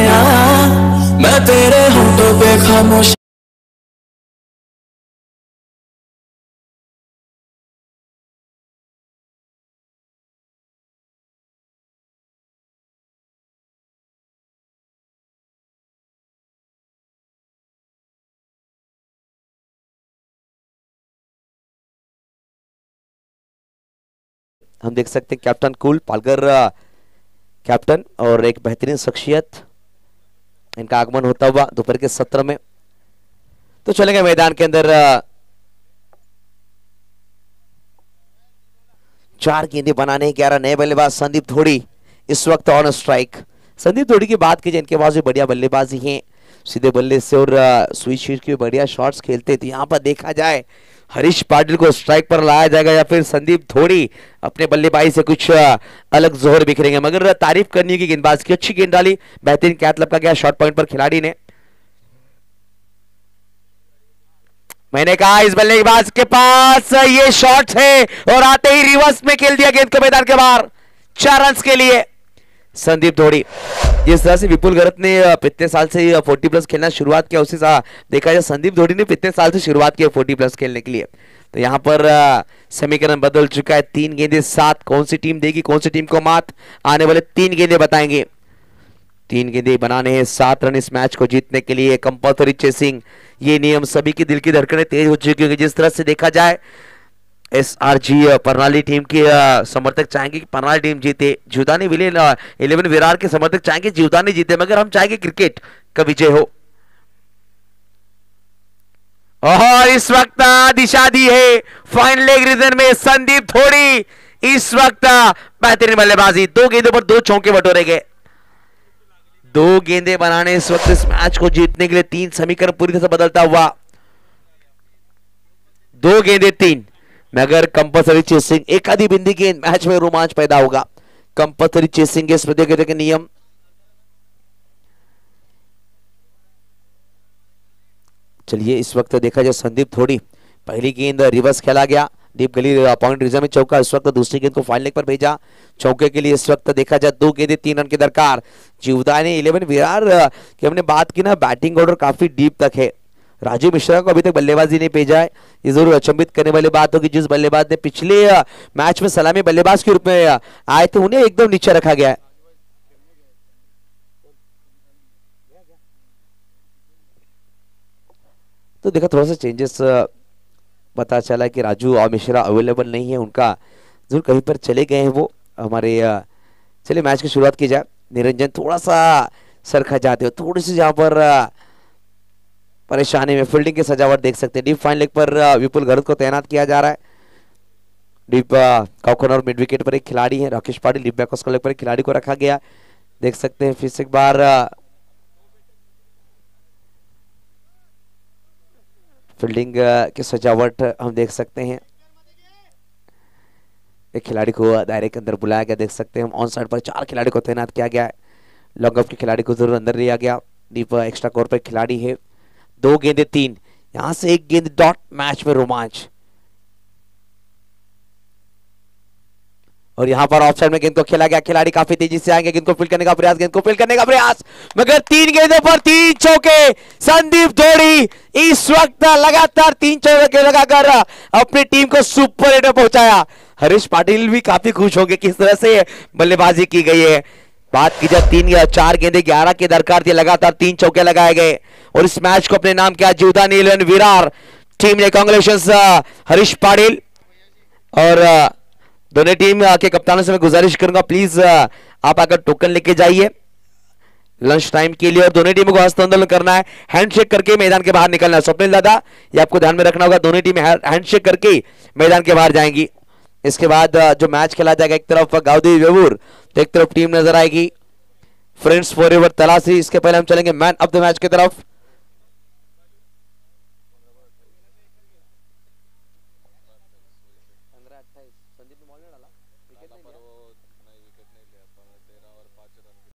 मैं तेरे होंठों पे खामोश हम देख सकते हैं कैप्टन कूल पालकर कैप्टन और एक बेहतरीन शख्सियत, इनका आगमन होता हुआ दोपहर के सत्र में। तो चलेंगे मैदान के अंदर। 4 गेंदें बनाने 11 नए बल्लेबाज। संदीप थोड़ी इस वक्त ऑन स्ट्राइक। संदीप थोड़ी की बात की जाए, इनके पास भी बढ़िया बल्लेबाजी है, सीधे बल्ले से और स्विच शीट के बढ़िया शॉट्स खेलते थे। यहाँ पर देखा जाए हरीश पाटिल को स्ट्राइक पर लाया जाएगा या फिर संदीप थोड़ी अपने बल्लेबाजी से कुछ अलग जोहर बिखरेंगे, मगर तारीफ करनी की गेंदबाज की, अच्छी गेंद डाली, बेहतरीन कैच लपका गया शॉर्ट पॉइंट पर खिलाड़ी ने। मैंने कहा इस बल्लेबाज के पास ये शॉट है और आते ही रिवर्स में खेल दिया गेंद को मैदान के बाहर 4 रन के लिए संदीप धोड़ी। जिस तरह से विपुल गरत ने कितने साल से 40+ खेलना शुरुआत किया उसी देखा जाए संदीप धोड़ी ने कितने साल से शुरुआत की 40+ खेलने के लिए। तो यहाँ पर समीकरण बदल चुका है। 3 गेंदे 7 कौन सी टीम देगी कौन सी टीम को मात आने वाले 3 गेंदे बताएंगे। 3 गेंदे बनाने हैं 7 रन इस मैच को जीतने के लिए। कंपल्सरी चेसिंग ये नियम सभी की दिल की धड़कनें तेज हो चुकी है। जिस तरह से देखा जाए SRG परनाली टीम के समर्थक चाहेंगे कि परनाली टीम जीते, जीवदानी विलेन 11 विरार के समर्थक चाहेंगे जीवदानी जीते, मगर हम चाहेंगे क्रिकेट का विजय हो। और इस वक्त दिशा दी है फाइन लेग रीजन में संदीप थोड़ी। इस वक्त बेहतरीन बल्लेबाजी, 2 गेंदों पर 2 चौके बटोरे गए। 2 गेंदे बनाने इस वक्त इस मैच को जीतने के लिए 3 समीकरण पूरी तरह से बदलता हुआ। 2 गेंदे 3 मगर कंपल्सरी चेसिंग एक आधी बिंदी गेंद मैच में रोमांच पैदा होगा। कंपल्सरी चेसिंग इस प्रतियोगिता के नियम। चलिए इस वक्त देखा जाए संदीप थोड़ी पहली गेंद रिवर्स खेला गया डीप गली पॉइंट रीजन में चौका। इस वक्त दूसरी गेंद को फाइन लेग पर भेजा चौके के लिए। इस वक्त देखा जाए 2 गेंदे 3 रन की दरकार। जीवदानी 11 विरार की हमने बात की ना, बैटिंग ऑर्डर काफी डीप तक है। राजू मिश्रा को अभी तक बल्लेबाजी नहीं भेजा है। ये जरूर अचंभित करने वाली बात होगी। जिस बल्लेबाज ने पिछले मैच में सलामी बल्लेबाज के रूप में आए थे उन्हें एकदम नीचे रखा गया है। तो देखा थोड़ा सा चेंजेस पता चला कि राजू और मिश्रा अवेलेबल नहीं है, उनका जरूर कहीं पर चले गए हैं वो हमारे। चलिए मैच की शुरुआत की जाए। निरंजन थोड़ा सा सरखा जाते हो, थोड़ी सी जहां पर परेशानी में फील्डिंग की सजावट देख सकते हैं। डीप फाइन लेग पर विपुल गरत को तैनात किया जा रहा है। डीप कॉर्नर और मिड विकेट पर एक खिलाड़ी है Rakesh Patil. Deep back leg पर एक खिलाड़ी को रखा गया देख सकते हैं। फिर से एक बार फील्डिंग की सजावट हम देख सकते हैं। एक खिलाड़ी को दायरे के अंदर बुलाया गया देख सकते हैं हम। ऑन साइड पर 4 खिलाड़ी को तैनात किया गया है। लॉन्ग ऑफ के खिलाड़ी को जरूर अंदर लिया गया। डीप एक्स्ट्रा कोर पर खिलाड़ी है। 2 गेंदे 3 यहां से 1 गेंद डॉट मैच में रोमांच। और यहां पर ऑफ साइड में गेंद को खेला गया। खिलाड़ी काफी तेजी से आएंगे, गेंद को फील्ड करने का प्रयास, गेंद को फील्ड करने का प्रयास, मगर 3 गेंदों पर 3 चौके। संदीप धोड़ी इस वक्त लगातार 3 चौके लगाकर अपनी टीम को सुपर 8 में पहुंचाया। हरीश पाटिल भी काफी खुश होंगे किस तरह से बल्लेबाजी की गई है। बात की जाए 3 या 4 गेंदे 11 की दरकार थी, लगातार 3 चौके लगाए गए और इस मैच को अपने नाम किया जीवदानी 11 विरार टीम ने। कांग्रेचुलेशंस हरीश पाटिल। और दोनों टीम के कप्तानों से मैं गुजारिश करूंगा प्लीज आप आकर टोकन लेके जाइए लंच टाइम के लिए। और दोनों टीमों को हस्त आंदोलन करना है, हैंडशेक करके मैदान के बाहर निकलना है। स्वप्निल दादा ये आपको ध्यान में रखना होगा, दोनों टीमें हैंडशेक करके मैदान के बाहर जाएंगी। इसके बाद जो मैच खेला जाएगा एक तरफ गाउदी वेवूर तो एक तरफ टीम नजर आएगी फ्रेंड्स फॉरएवर तलाशी। इसके पहले हम चलेंगे मैन ऑफ द मैच की तरफ।